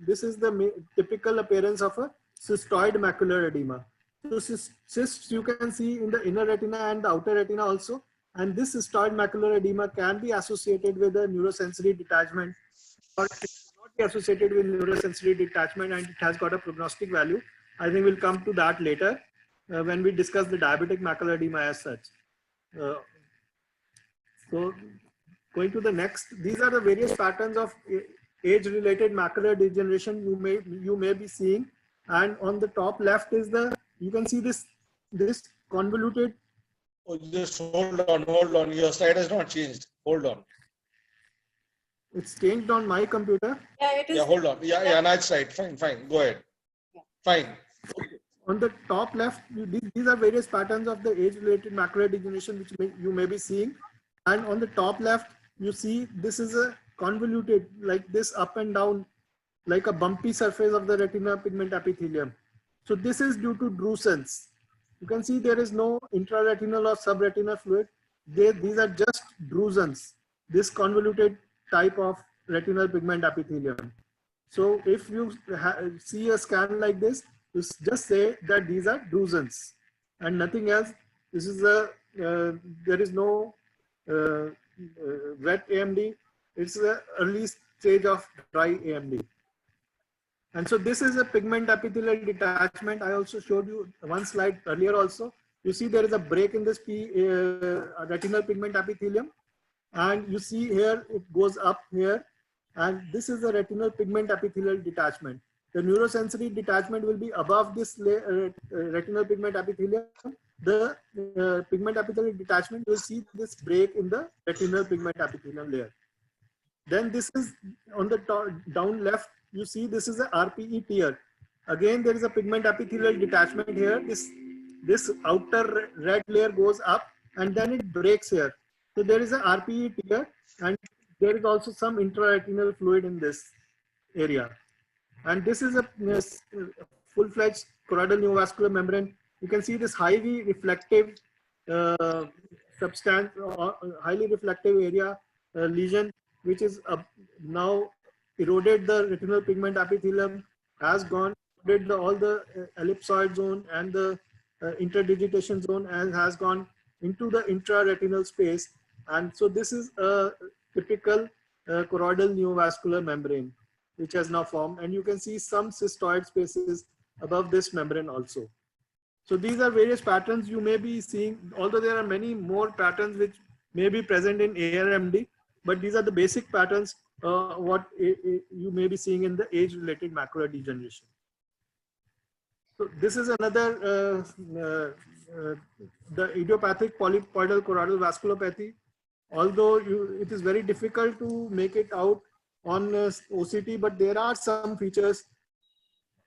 this is the typical appearance of a cystoid macular edema. So cysts you can see in the inner retina and the outer retina also. And this cystoid macular edema can be associated with a neurosensory detachment, or it cannot be associated with neurosensory detachment, and it has got a prognostic value. I think we'll come to that later when we discuss the diabetic macular edema as such. So going to the next, these are the various patterns of age-related macular degeneration you may be seeing. And on the top left is you can see this convoluted. Oh, just hold on. Your slide has not changed. Hold on. It's changed on my computer. Yeah, it is. Yeah, hold on. Yeah, that's right. Fine. Go ahead. Yeah. Fine. On the top left, these are various patterns of the age-related macular degeneration which you may be seeing. And on the top left, you see this is a convoluted, like this up and down, like a bumpy surface of the retina pigment epithelium. So this is due to drusense. You can see there is no intraretinal or subretinal fluid. These are just drusense, this convoluted type of retinal pigment epithelium. So if you see a scan like this, you just say that these are drusense and nothing else. This is there is no wet AMD. It's the early stage of dry AMD. And so this is a pigment epithelial detachment. I also showed you one slide earlier also. You see there is a break in this retinal pigment epithelium. And you see here, it goes up here. And this is the retinal pigment epithelial detachment. The neurosensory detachment will be above this retinal pigment epithelium. The pigment epithelial detachment, you'll see this break in the retinal pigment epithelium layer. Then this is on the down left, you see this is a RPE tier. Again, there is a pigment epithelial detachment here. This outer red layer goes up and then it breaks here. So there is a RPE tier, and there is also some intraretinal fluid in this area. And this is a full-fledged choroidal neovascular membrane. You can see this highly reflective substance, highly reflective area lesion, which is now eroded the retinal pigment epithelium, has gone, eroded all the ellipsoid zone and the interdigitation zone, and has gone into the intraretinal space. And so this is a typical choroidal neovascular membrane, which has now formed. And you can see some cystoid spaces above this membrane also. So these are various patterns you may be seeing, although there are many more patterns which may be present in ARMD, but these are the basic patterns what you may be seeing in the age-related macular degeneration. So this is another, the idiopathic polypoidal choroidal vasculopathy. Although it is very difficult to make it out on OCT, but there are some features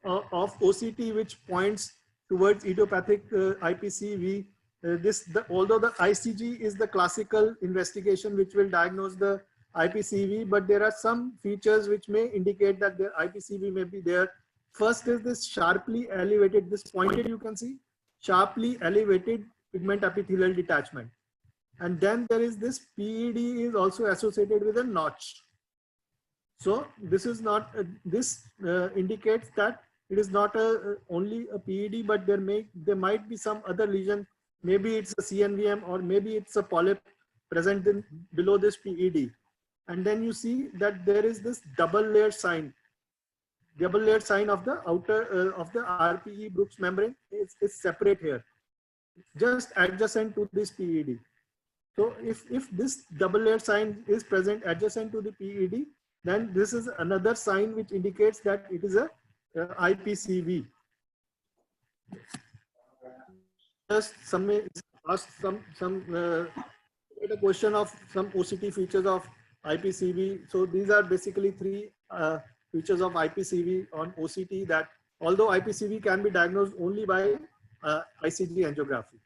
of OCT which points towards idiopathic IPCV. Although the ICG is the classical investigation which will diagnose the IPCV, but there are some features which may indicate that the IPCV may be there. First is this sharply elevated, this pointed you can see, sharply elevated pigment epithelial detachment. And then there is this PED is also associated with a notch. So this is not, this indicates that it is not only a PED, but there might be some other lesion. Maybe it's a CNVM, or maybe it's a polyp present below this PED. And then you see that there is this double layer sign of the outer of the RPE Brooks membrane is separate here, just adjacent to this PED. So if this double layer sign is present adjacent to the PED, then this is another sign which indicates that it is a IPCV. Just ask a question of some OCT features of IPCV. So these are basically three features of IPCV on OCT, that although IPCV can be diagnosed only by ICG angiography.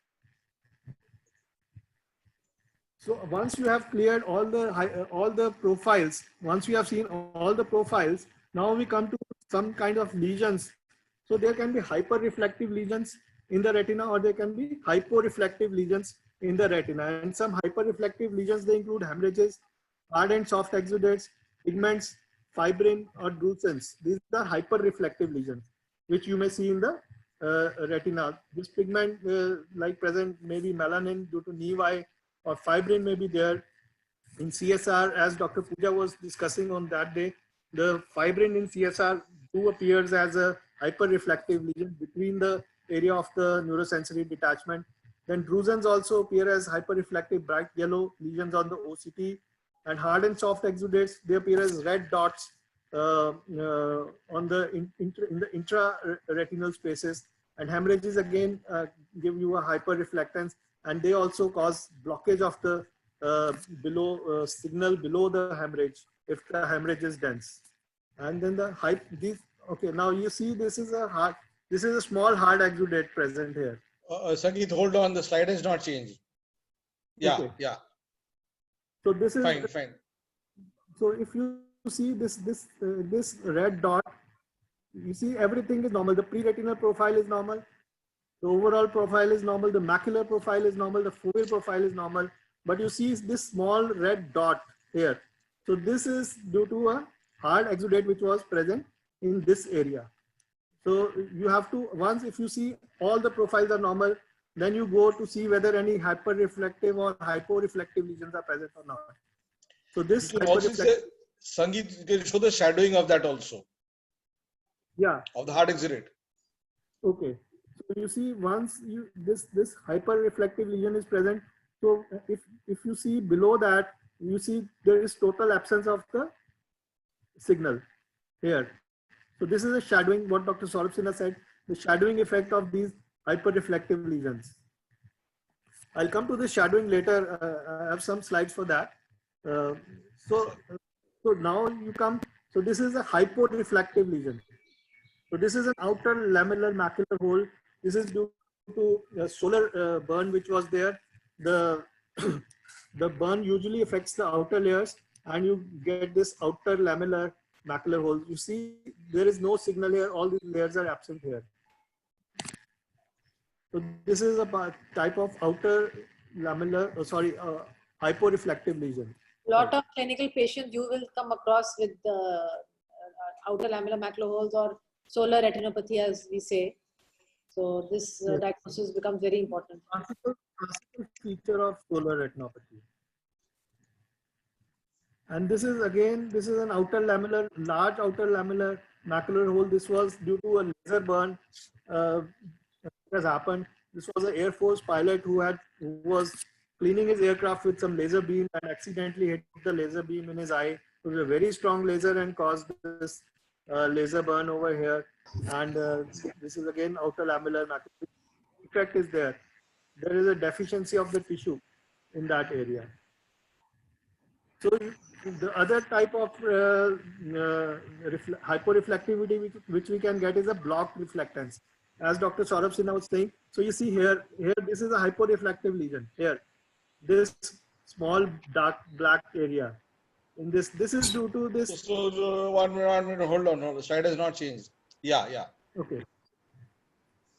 So once you have cleared all the profiles, once you have seen all the profiles, now we come to some kind of lesions. So there can be hyper-reflective lesions in the retina, or there can be hypo-reflective lesions in the retina. And some hyper-reflective lesions, they include hemorrhages, hard and soft exudates, pigments, fibrin, or drusen. These are hyper-reflective lesions, which you may see in the retina. This pigment, like present, maybe melanin due to nevi, or fibrin may be there. In CSR, as Dr. Pooja was discussing on that day, the fibrin in CSR do appears as a hyper-reflective lesion between the area of the neurosensory detachment. Then drusens also appear as hyper-reflective bright yellow lesions on the OCT, and hard and soft exudates, they appear as red dots on the in the intraretinal spaces. And hemorrhages again give you a hyper-reflectance, and they also cause blockage of the signal below the hemorrhage if the hemorrhage is dense. And then the okay, now you see this is a small hard exudate present here. Sangeet, hold on, the slide has not changed. Yeah, okay. Yeah. So this is Fine. So if you see this red dot, you see everything is normal. The pre-retinal profile is normal. The overall profile is normal. The macular profile is normal. The foveal profile is normal. But you see this small red dot here. So this is due to a hard exudate which was present in this area. So you have to, once if you see all the profiles are normal, then you go to see whether any hyper-reflective or hypo-reflective lesions are present or not. So this you can also say, Sangeet, you can show the shadowing of that also. Yeah. Of the hard exudate. Okay. So you see once this hyper-reflective lesion is present. So if you see below that, you see there is total absence of the signal here. So this is a shadowing, what Dr. Saurabh Sinha said, the shadowing effect of these hyper-reflective lesions. I'll come to the shadowing later. I have some slides for that. So now you come, so this is a hypo-reflective lesion. So this is an outer lamellar macular hole. This is due to a solar burn which was there. The burn usually affects the outer layers, and you get this outer lamellar macular hole. You see there is no signal here. All these layers are absent here. So this is a type of outer lamellar, hyporeflective lesion. A lot of clinical patients you will come across with the outer lamellar macular holes or solar retinopathy, as we say. So this diagnosis becomes very important. Classical feature of solar retinopathy. And this is an large outer lamellar macular hole. This was due to a laser burn has happened. This was an Air Force pilot who was cleaning his aircraft with some laser beam and accidentally hit the laser beam in his eye. It was a very strong laser and caused this laser burn over here. And this is again outer lamellar macular. Effect is there. There is a deficiency of the tissue in that area. So the other type of hyporeflectivity which we can get is a blocked reflectance. As Dr. Saurabh Sinha was saying, so you see here this is a hyporeflective lesion. Here, this small dark black area. In this is due to this. So 1 minute, hold on. No, the slide has not changed. Yeah. Okay.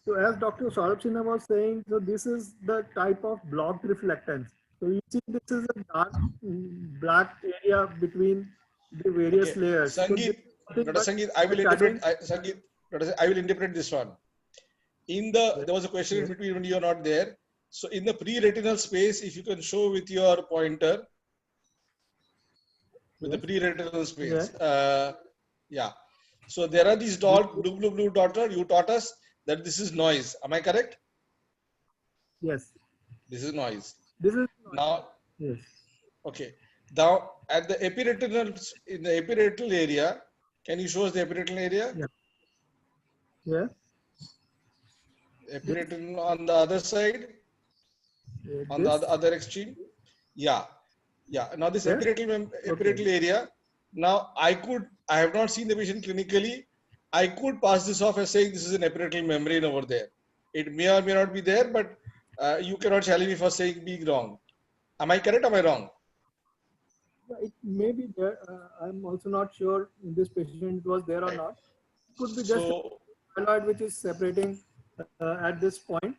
So as Dr. Saurabh Sinha was saying, so this is the type of blocked reflectance. So you see this is a dark black area between the various layers. Sangeet, Dr. Sangeet, I will interpret this one. There was a question in between when you are not there. So in the pre-retinal space, if you can show with your pointer, with the pre-retinal space. So there are these blue dots. You taught us that this is noise. Am I correct? Yes. This is noise. This is now. Yes. Okay. Now at the in the epiretinal area, can you show us the epiretinal area? Yeah. Epiretinal on the other side, on the other extreme. Yeah. Now this epiretinal area. Now I have not seen the patient clinically. I could pass this off as saying this is an epiretinal membrane over there. It may or may not be there, but you cannot challenge me for saying being wrong. Am I correct or am I wrong? It may be there. I'm also not sure in this patient it was there or not. It could be just So, hyaloid which is separating at this point.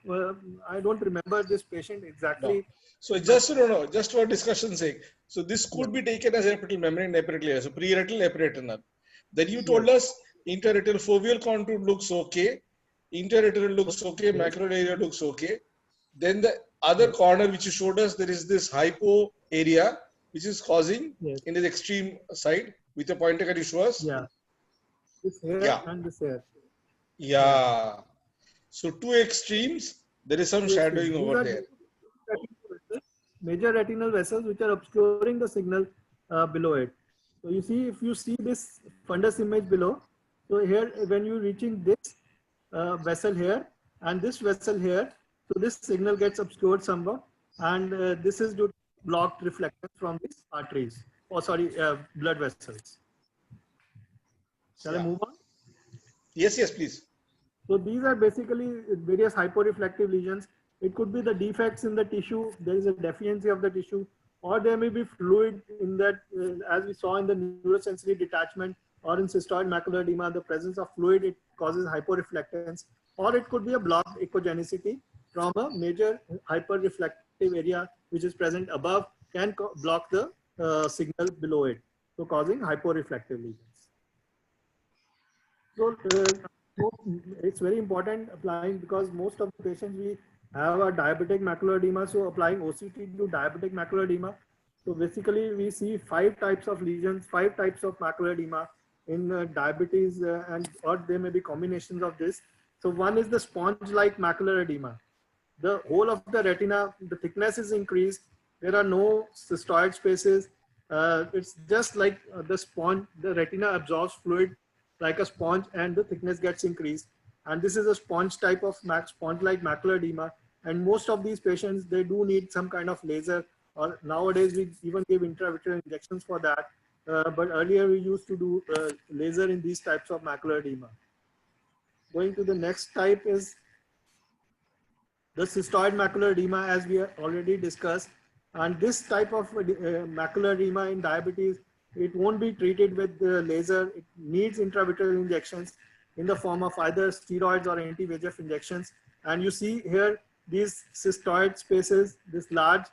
I don't remember this patient no. exactly. So just to know, just for discussion's sake. So this could Yeah. be taken as epiretinal membrane, epiretinal layer. So pre-retinal, epiretinal. Then you Yes. told us interretinal foveal contour looks okay. Interretinal looks okay. Yes. Macular area looks okay. Then the other corner which you showed us, there is this hypo area which is causing Yes. in the extreme side with the pointer. Can you show us? Yeah. This here Yeah. and this here. Yeah. So two extremes, there is some Yes, shadowing these over are there. major retinal vessels which are obscuring the signal below it. So you see, if you see this fundus image below, so here when you're reaching this vessel here and this vessel here, so this signal gets obscured somewhat, and this is due to blocked reflections from these arteries, or sorry, blood vessels. Shall I Yeah. move on? Yes, yes, please. So these are basically various hyporeflective lesions. It could be the defects in the tissue. There is a deficiency of the tissue, or there may be fluid in that, as we saw in the neurosensory detachment or in cystoid macular edema, the presence of fluid, it causes hyporeflectance, or it could be a blocked echogenicity from a major hyperreflective area which is present above, can block the signal below it, so causing hyporeflective lesions. So it's very important applying, because most of the patients we have a diabetic macular edema. So applying OCT to diabetic macular edema. So basically we see 5 types of lesions, 5 types of macular edema in diabetes, and or there may be combinations of this. So one is the sponge-like macular edema. The whole of the retina, the thickness is increased. There are no cystoid spaces. It's just like the sponge, the retina absorbs fluid like a sponge, and the thickness gets increased. And this is a sponge type of sponge-like macular edema. And most of these patients, they do need some kind of laser, or nowadays we even give intravitreal injections for that. But earlier we used to do laser in these types of macular edema. Going to the next type is the cystoid macular edema, as we already discussed. And this type of macular edema in diabetes, it won't be treated with laser. It needs intravitreal injections in the form of either steroids or anti-VEGF injections. And you see here, these cystoid spaces, this large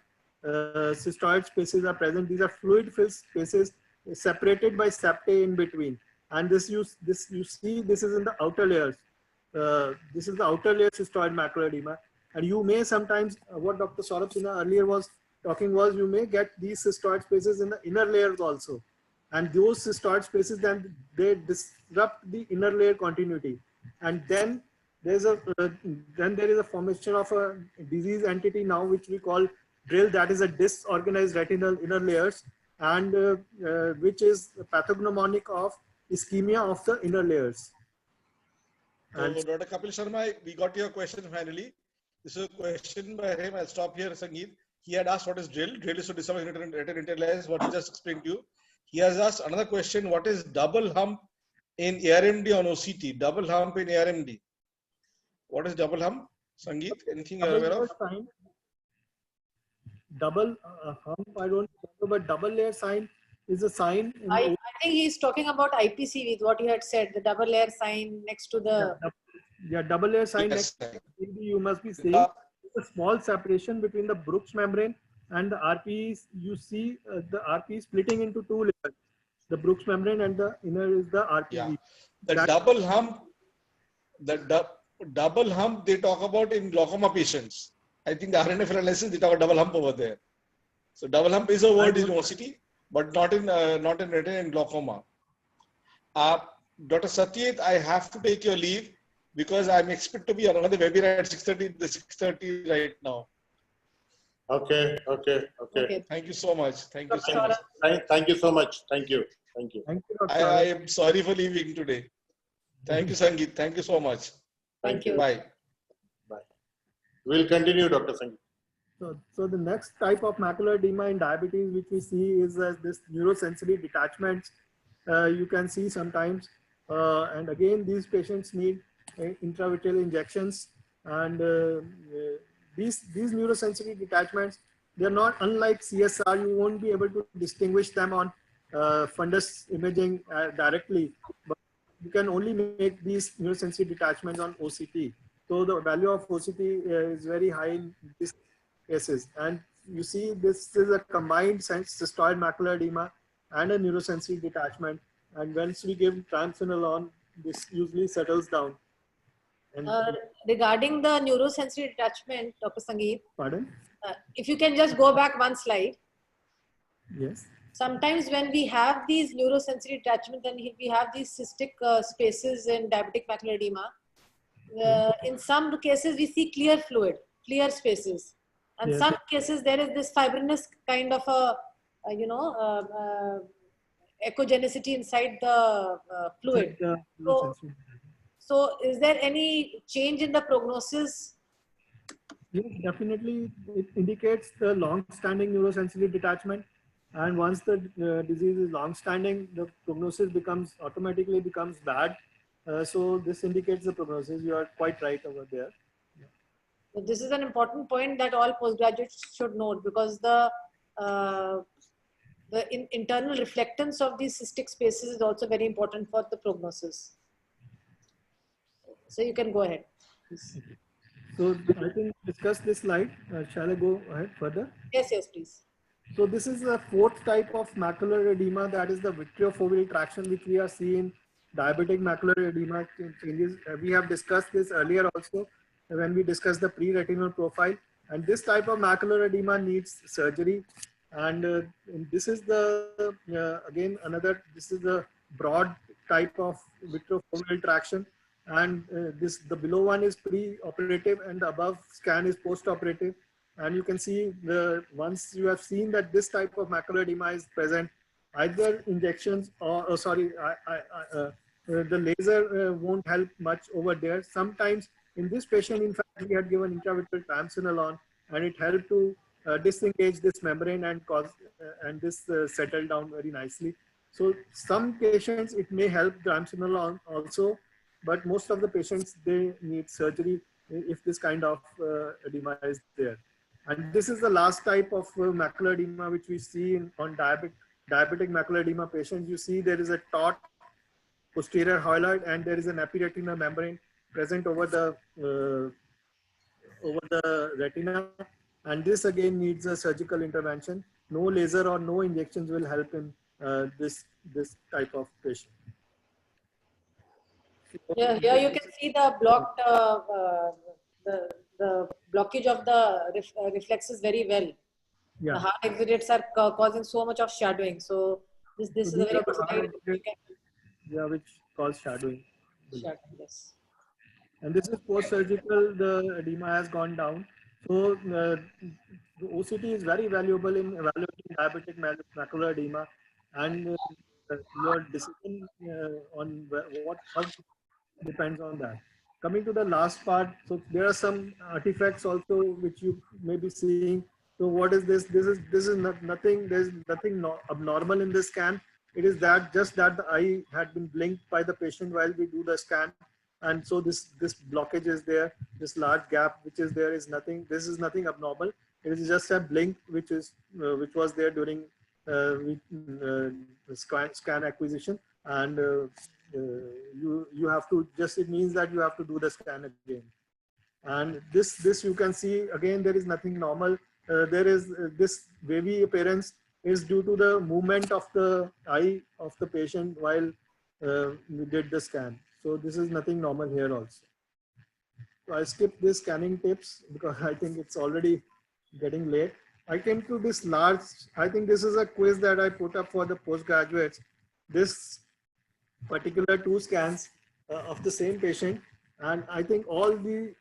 cystoid spaces are present. These are fluid-filled spaces separated by septae in between. And this you see, this is in the outer layers. This is the outer layer cystoid macular edema. And you may sometimes, what Dr. Saurabh Sinha earlier was talking was, you may get these cystoid spaces in the inner layers also. And those cystoid spaces, then they disrupt the inner layer continuity. And then there's a then there is a formation of a disease entity now, which we call DRIL, that is a disorganized retinal inner layers, and which is pathognomonic of ischemia of the inner layers. So, Dr. Kapil Sharma, we got your question finally. This is a question by him. I'll stop here, Sangeet. He had asked what is drill. Drill is to discover retinal interlayers, what he just explained to you. He has asked another question. What is double hump in ARMD on OCT? Double hump in ARMD. What is double hump? Sangeet, anything you're aware of? Sign. Double hump, I don't remember, but double layer sign is a sign. I think he's talking about IPC with what you had said, the double layer sign next to the... Yeah, double layer sign Yes. next to you must be seeing a small separation between the Brooks membrane and the RPEs. You see the RPE splitting into 2 layers. The Brooks membrane and the inner is the RPE. Yeah. The double hump, double hump they talk about in glaucoma patients. I think the RNF analysis, they talk about double hump over there. So double hump is a word in OCT, but not in retina and glaucoma. Dr. Satyet, I have to take your leave because I'm expected to be on another webinar at 6:30 right now. Okay. Thank you so much. Thank you so much. Thank you so much. Thank you. Thank you. I am sorry for leaving today. Thank you, Sangeet. Thank you so much. Thank you. Bye. We'll continue, Dr. Sangeet. So the next type of macular edema in diabetes, which we see, is this neurosensory detachments. You can see sometimes, and again, these patients need intravitreal injections, and these neurosensory detachments, they're not unlike CSR. You won't be able to distinguish them on fundus imaging directly, but you can only make these neurosensory detachments on OCT. So the value of OCT is very high in these cases. And you see, this is a combined cystoid macular edema and a neurosensory detachment. And once we give triamcinolone, this usually settles down. And Regarding the neurosensory detachment, Dr. Sangeet, pardon? If you can just go back one slide. Yes. Sometimes when we have these neurosensory detachment and we have these cystic spaces in diabetic macular edema, in some cases we see clear fluid, clear spaces. And some cases there is this fibrinous kind of a, echogenicity inside the fluid. So is there any change in the prognosis? Yes, definitely. It indicates the long-standing neurosensory detachment. And once the disease is long-standing, the prognosis automatically becomes bad. So this indicates the prognosis. You are quite right over there. Yeah. This is an important point that all postgraduates should note, because the internal reflectance of these cystic spaces is also very important for the prognosis. So you can go ahead, please. So I think discuss this slide. Shall I go ahead further? Yes, yes, please. So this is the fourth type of macular edema, that is the vitreofoveal traction, which we are seeing diabetic macular edema changes. We have discussed this earlier also when we discussed the pre-retinal profile. And this type of macular edema needs surgery. And this is the, again, this is the broad type of vitreofoveal traction. And the below one is pre-operative and the above scan is post-operative. And you can see once you have seen that this type of macular edema is present, either injections or the laser won't help much over there. Sometimes in this patient, in fact, we had given intravitreal triamcinolone and it helped to disengage this membrane and this settle down very nicely. So some patients, it may help triamcinolone also, but most of the patients, they need surgery if this kind of edema is there. And this is the last type of macular edema which we see on diabetic macular edema patients. You see there is a taut posterior hyaloid and there is an epiretinal membrane present over the retina. And this again needs a surgical intervention. No laser or no injections will help in this type of patient. Here you can see the blocked, the blockage of the reflexes very well. Yeah. The hard exudates are causing so much of shadowing. So this is a very good slide. Yeah, which cause shadowing. Shadowing, yes. And this is post-surgical, the edema has gone down. So the OCT is very valuable in evaluating diabetic macular edema, and your decision on how depends on that. Coming to the last part, so there are some artifacts also which you may be seeing. So what is this? This is nothing. There's nothing abnormal in this scan. It is just that the eye had been blinked by the patient while we do the scan, and so this blockage is there. This large gap which is there is nothing. This is nothing abnormal. It is just a blink which was there during scan acquisition, and you have to it means that you have to do the scan again. And this you can see again, there is nothing normal. There is this wavy appearance is due to the movement of the eye of the patient while we did the scan. So this is nothing normal here also. So I skipped this scanning tips because I think it's already getting late. I came to this large, I think this is a quiz that I put up for the postgraduates. This particular 2 scans of the same patient, and I think all the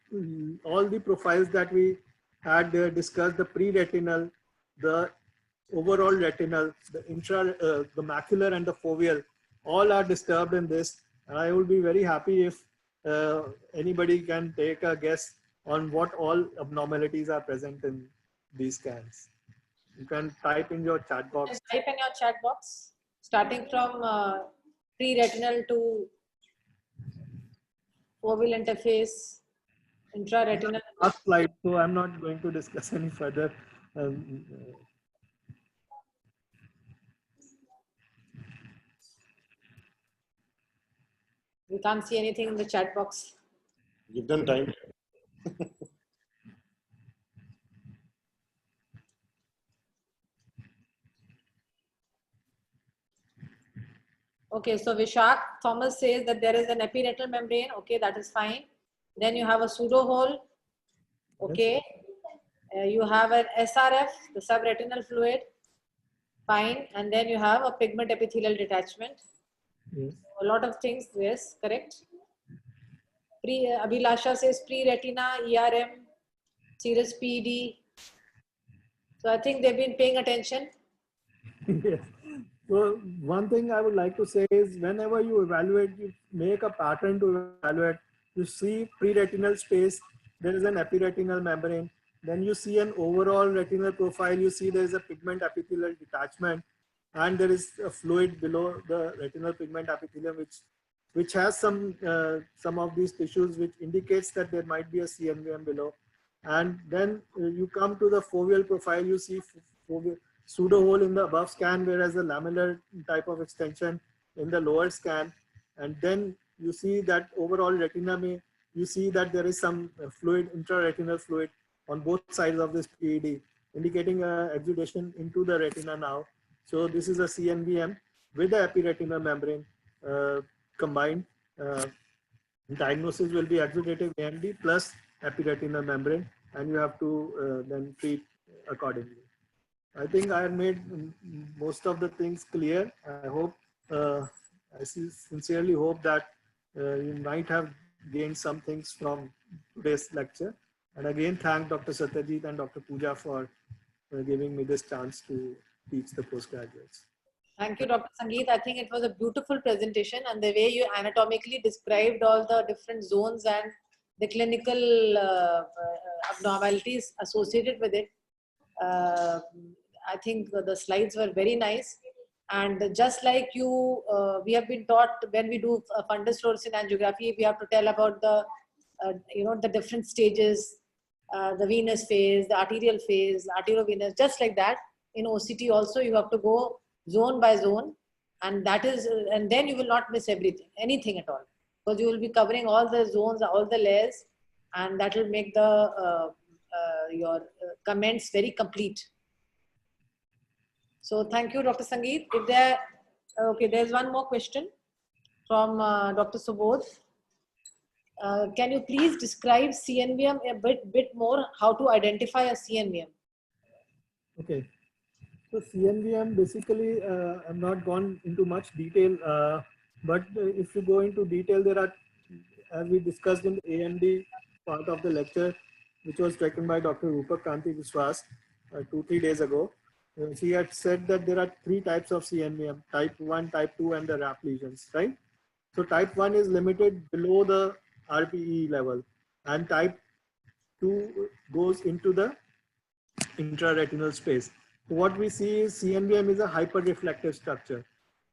profiles that we had discussed, the pre-retinal, the overall retinal, the the macular and the foveal, all are disturbed in this. And I would be very happy if anybody can take a guess on what all abnormalities are present in these scans. You can type in your chat box. Type in your chat box, starting from pre-retinal to foveal interface, intraretinal. Last slide, so I'm not going to discuss any further. Um, We can't see anything in the chat box. Give them time. Okay, so Vishak Thomas says that there is an epiretinal membrane. Okay, that is fine. Then you have a pseudo hole. Okay. You have an SRF, the subretinal fluid. Fine. And then you have a pigment epithelial detachment. yes. A lot of things. Yes, correct. Abhilasha says pre-retina, ERM, serous PED. So I think they've been paying attention. Yes. So one thing I would like to say is whenever you evaluate, you make a pattern to evaluate. You see pre-retinal space, there is an epiretinal membrane. Then you see an overall retinal profile. You see there is a pigment epithelial detachment, and there is a fluid below the retinal pigment epithelium, which has some of these tissues, which indicates that there might be a CNVM below. And then you come to the foveal profile. You see foveal pseudo hole in the above scan, whereas a lamellar type of extension in the lower scan. And then you see that overall retina may, you see that there is some fluid, intraretinal fluid on both sides of this PED, indicating exudation into the retina now. So this is a CNVM with the epiretinal membrane combined. Diagnosis will be exudative AMD plus epiretinal membrane, and you have to then treat accordingly. I think I have made most of the things clear. I hope, I sincerely hope that you might have gained some things from today's lecture. And again, thank Dr. Satyajit and Dr. Pooja for giving me this chance to teach the postgraduates. Thank you, Dr. Sangeet. I think it was a beautiful presentation, and the way you anatomically described all the different zones and the clinical abnormalities associated with it. I think the slides were very nice. And just like you, we have been taught when we do fundus fluorescein angiography, we have to tell about the, the different stages, the venous phase, the arterial phase, arteriovenous, just like that. In OCT also, you have to go zone by zone, and that is, and then you will not miss anything at all, because you will be covering all the zones, all the layers, and that will make the your comments very complete. So thank you, Dr. Sangeet. If there, okay, there's one more question from Dr. Subodh. Can you please describe CNVM a bit more, how to identify a CNVM? Okay. So CNVM, basically, I'm not gone into much detail, but if you go into detail, there are, as we discussed in the AMD part of the lecture, which was taken by Dr. Rupak Kanti Viswas 2-3 days ago. She had said that there are 3 types of CNVM, type 1, type 2, and the RAP lesions, right? So type 1 is limited below the RPE level, and type 2 goes into the intraretinal space. What we see is CNVM is a hyperreflective structure.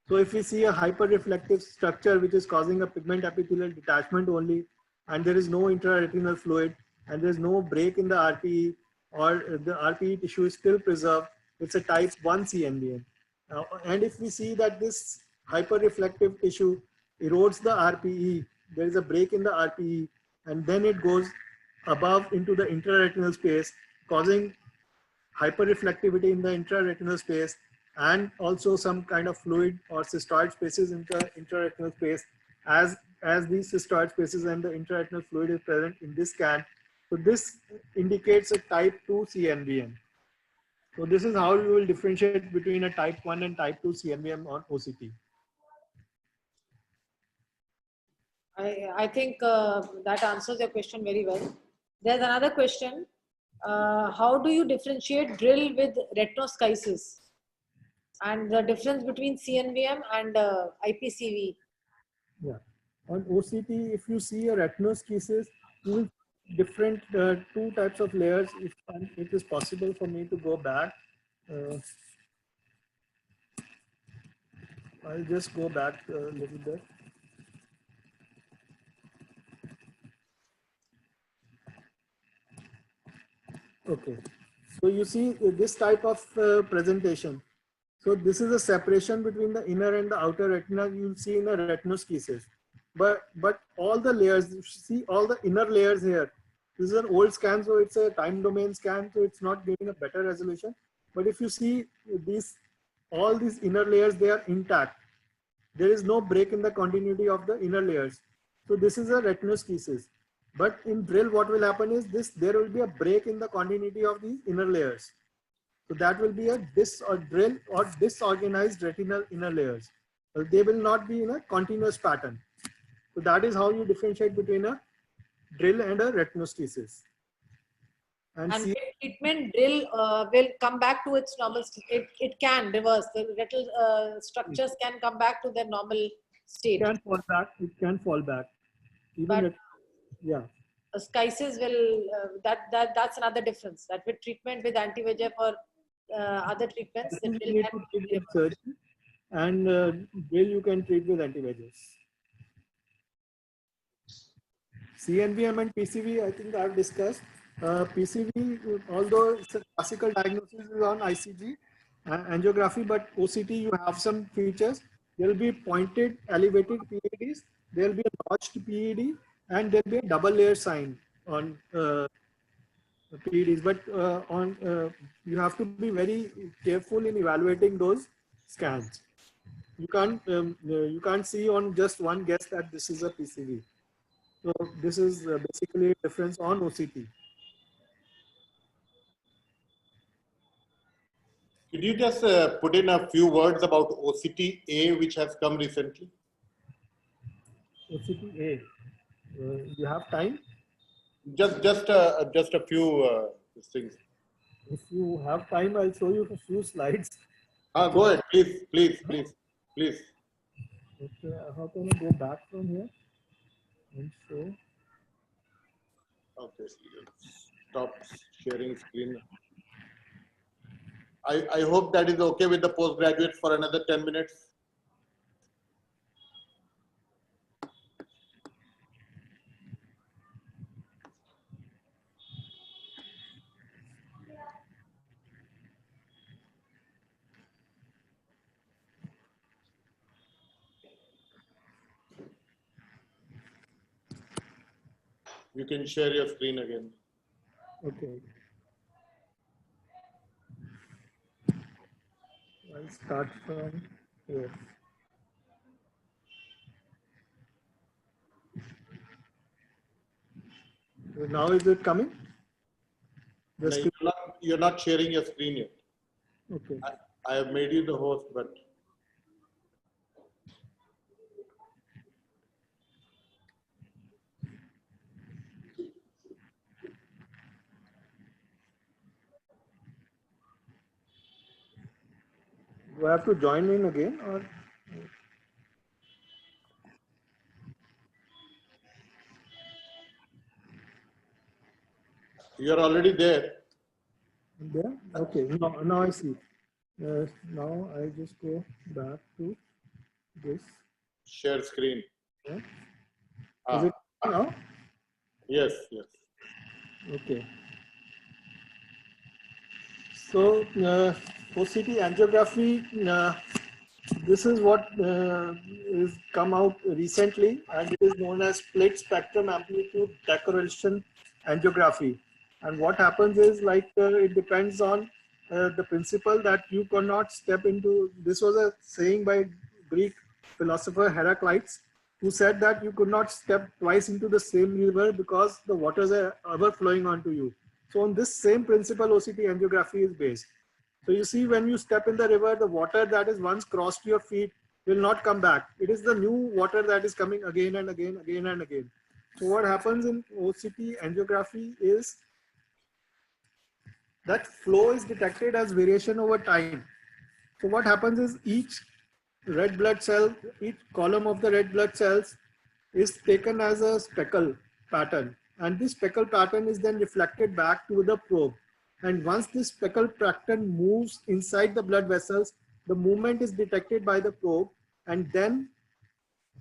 So if we see a hyperreflective structure which is causing a pigment epithelial detachment only, and there is no intraretinal fluid, and there is no break in the RPE, or the RPE tissue is still preserved, it's a type 1 CNVM. And if we see that this hyperreflective tissue erodes the RPE, there is a break in the RPE, and then it goes above into the intraretinal space, causing hyperreflectivity in the intraretinal space, and also some kind of fluid or cystoid spaces in the intraretinal space, as these cystoid spaces and the intraretinal fluid is present in this scan. So this indicates a type 2 CNVM. So this is how you will differentiate between a type 1 and type 2 CNVM on OCT. I think that answers your question very well. There's another question. How do you differentiate drill with retinoschisis, and the difference between CNVM and IPCV? Yeah, on OCT, if you see a retinoschisis, you will different 2 types of layers. If it is possible for me to go back, I'll just go back a little bit. Okay, So you see this type of presentation. So this is a separation between the inner and the outer retina you'll see in the retinoschisis. But all the layers, you see all the inner layers here. This is an old scan, so it's a time domain scan, so it's not giving a better resolution. But if you see these, all these inner layers, they are intact. There is no break in the continuity of the inner layers. So this is a retinoschisis. But in drill, what will happen is this, there will be a break in the continuity of these inner layers. So that will be a drill or disorganized retinal inner layers. They will not be in a continuous pattern. So that is how you differentiate between a drill and a retinoschisis. And with treatment, drill will come back to its normal state. It can reverse. The retinal structures can come back to their normal state. It can fall back. It can fall back. Even But yeah. Schisis will, that's another difference. That with treatment with anti-VEGF or other treatments, the You drill need can to be treat with reversed. surgery, and drill you can treat with anti-VEGFs. CNVM and PCV, I think I've discussed. PCV, although it's a classical diagnosis is on ICG angiography, but OCT you have some features. There will be pointed, elevated PEDs. There will be a notched PED, and there will be a double layer sign on PEDs. But you have to be very careful in evaluating those scans. You can't see on just one guess that this is a PCV. So this is basically a difference on OCT. Could you just put in a few words about OCT-A, which has come recently? OCT-A. You have time? Just a few things. If you have time, I'll show you a few slides. Go ahead, please. Okay, how can I go back from here and show? Okay, stop sharing screen. I hope that is okay with the postgraduates for another 10 minutes. You can share your screen again. Okay. I'll start from here. So now is it coming? No, you're not sharing your screen yet. Okay. I have made you the host, but Do I have to join in again or? you're already there. There? Okay, now I see. Now I just go back to this. Share screen. Yeah. Is it now? Yes. Okay. So OCT angiography, this is what is come out recently, and it is known as split spectrum amplitude decorrelation angiography. And what happens is it depends on the principle that you cannot step into. This was a saying by Greek philosopher Heraclitus, who said that you could not step twice into the same river because the waters are ever flowing onto you. So on this same principle, OCT angiography is based. So you see, when you step in the river, the water that is once crossed your feet will not come back. It is the new water that is coming again and again, again and again. So what happens in OCT angiography is that flow is detected as variation over time. So what happens is each red blood cell, each column of the red blood cells is taken as a speckle pattern. And this speckle pattern is then reflected back to the probe. And once this speckle pattern moves inside the blood vessels, the movement is detected by the probe. And then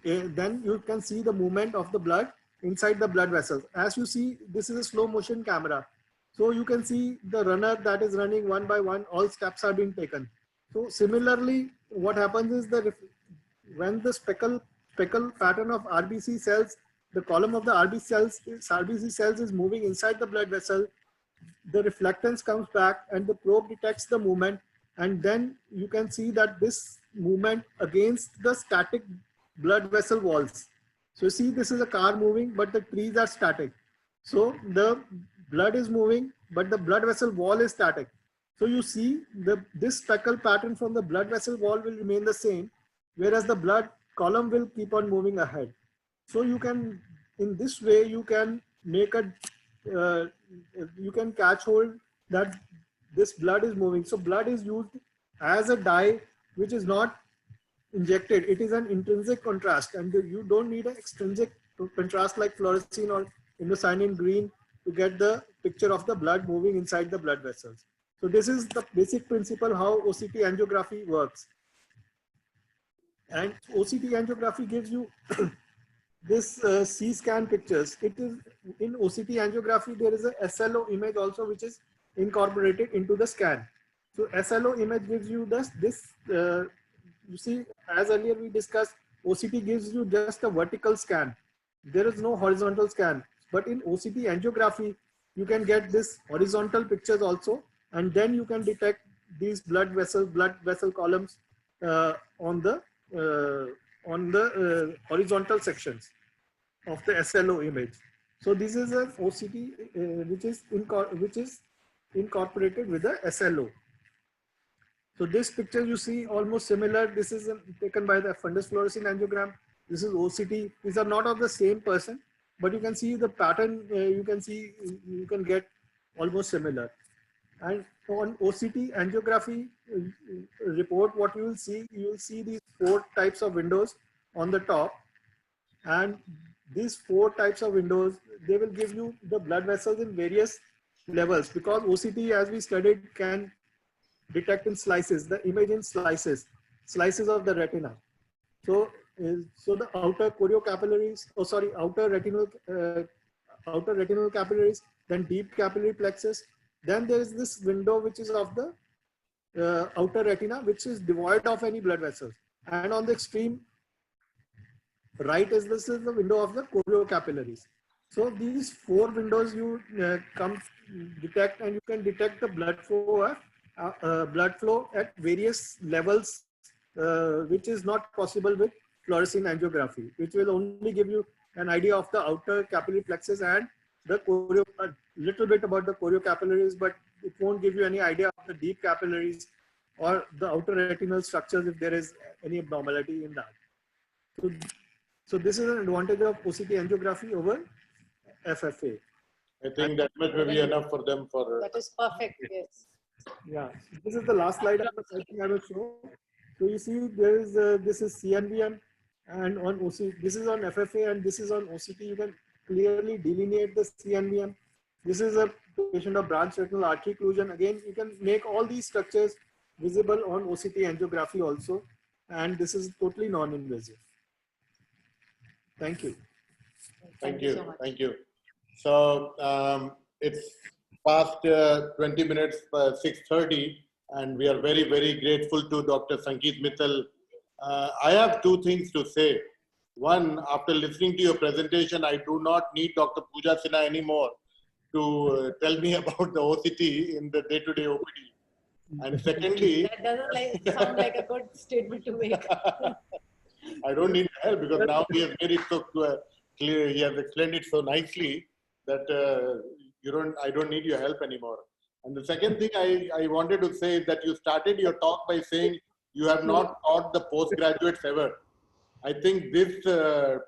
you can see the movement of the blood inside the blood vessels. As you see, this is a slow motion camera. So you can see the runner that is running one by one, all steps are being taken. So similarly, what happens is that when the speckle pattern of RBC cells, the column of the RBC cells is moving inside the blood vessel, the reflectance comes back and the probe detects the movement, and then you can see that this movement against the static blood vessel walls. So you see this is a car moving, but the trees are static. So the blood is moving, but the blood vessel wall is static. So you see this speckle pattern from the blood vessel wall will remain the same, whereas the blood column will keep on moving ahead. So you can, in this way, you can make a, you can catch hold that this blood is moving. So blood is used as a dye, which is not injected. It is an intrinsic contrast, and you don't need an extrinsic contrast like fluorescein or indocyanine green to get the picture of the blood moving inside the blood vessels. So this is the basic principle how OCT angiography works. And OCT angiography gives you this C-scan pictures. It is in OCT angiography, there is a SLO image also, which is incorporated into the scan. So SLO image gives you this, you see, as earlier we discussed, OCT gives you just a vertical scan. There is no horizontal scan. But in OCT angiography, you can get this horizontal pictures also, and then you can detect these blood vessel columns on the horizontal sections of the SLO image. So this is an OCT which is incorporated with the SLO. So this picture you see almost similar. This is taken by the fundus fluorescein angiogram. This is OCT. These are not of the same person, but you can see the pattern. You can get almost similar. And on OCT angiography report, what you will see these 4 types of windows on the top, and these 4 types of windows, they will give you the blood vessels in various levels, because OCT, as we studied, can detect in slices, the image in slices of the retina. So the outer choriocapillaries, outer retinal capillaries, then deep capillary plexus. Then there is this window which is of the outer retina, which is devoid of any blood vessels. And on the extreme right this is the window of the choriocapillaries. So these 4 windows you detect, and you can detect the blood flow at various levels, which is not possible with fluorescein angiography, which will only give you an idea of the outer capillary plexus and the a little bit about the choriocapillaries, but it won't give you any idea of the deep capillaries or the outer retinal structures if there is any abnormality in that. So this is an advantage of OCT angiography over FFA. I think that much may be enough for them for. That is perfect. Yes. Yeah, this is the last slide I will show. So you see there is this is CNVM, and on OCT, this is on FFA and this is on OCT. You can clearly delineate the CNVM. This is a patient of branch retinal artery occlusion. Again, you can make all these structures visible on OCT angiography also, and this is totally non-invasive. Thank you. Thank you. So much. Thank you. So it's past 20 minutes, 6:30, and we are very, very grateful to Dr. Sangeet Mittal. I have 2 things to say. One, after listening to your presentation, I do not need Dr. Pooja Sinha anymore to tell me about the OCT in the day-to-day OPD. And secondly, That doesn't sound like a good statement to make. I don't need help, because now he has made it so clear. He has explained it so nicely that I don't need your help anymore. And the second thing I wanted to say is that you started your talk by saying you have not taught the postgraduates ever. I think this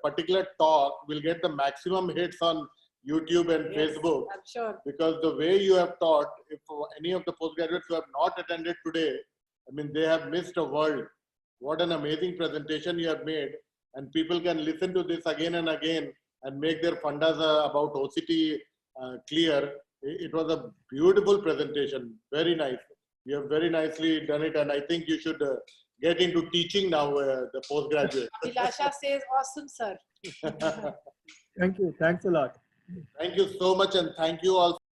particular talk will get the maximum hits on YouTube and Yes, Facebook. I'm sure. Because the way you have taught, if any of the postgraduates who have not attended today, I mean, they have missed a world. What an amazing presentation you have made. And people can listen to this again and again and make their fundas about OCT clear. It was a beautiful presentation. Very nice. You have very nicely done it. And I think you should get into teaching now, the postgraduate. Vilasha says, awesome, sir. Thank you. Thanks a lot. Thank you so much. And thank you all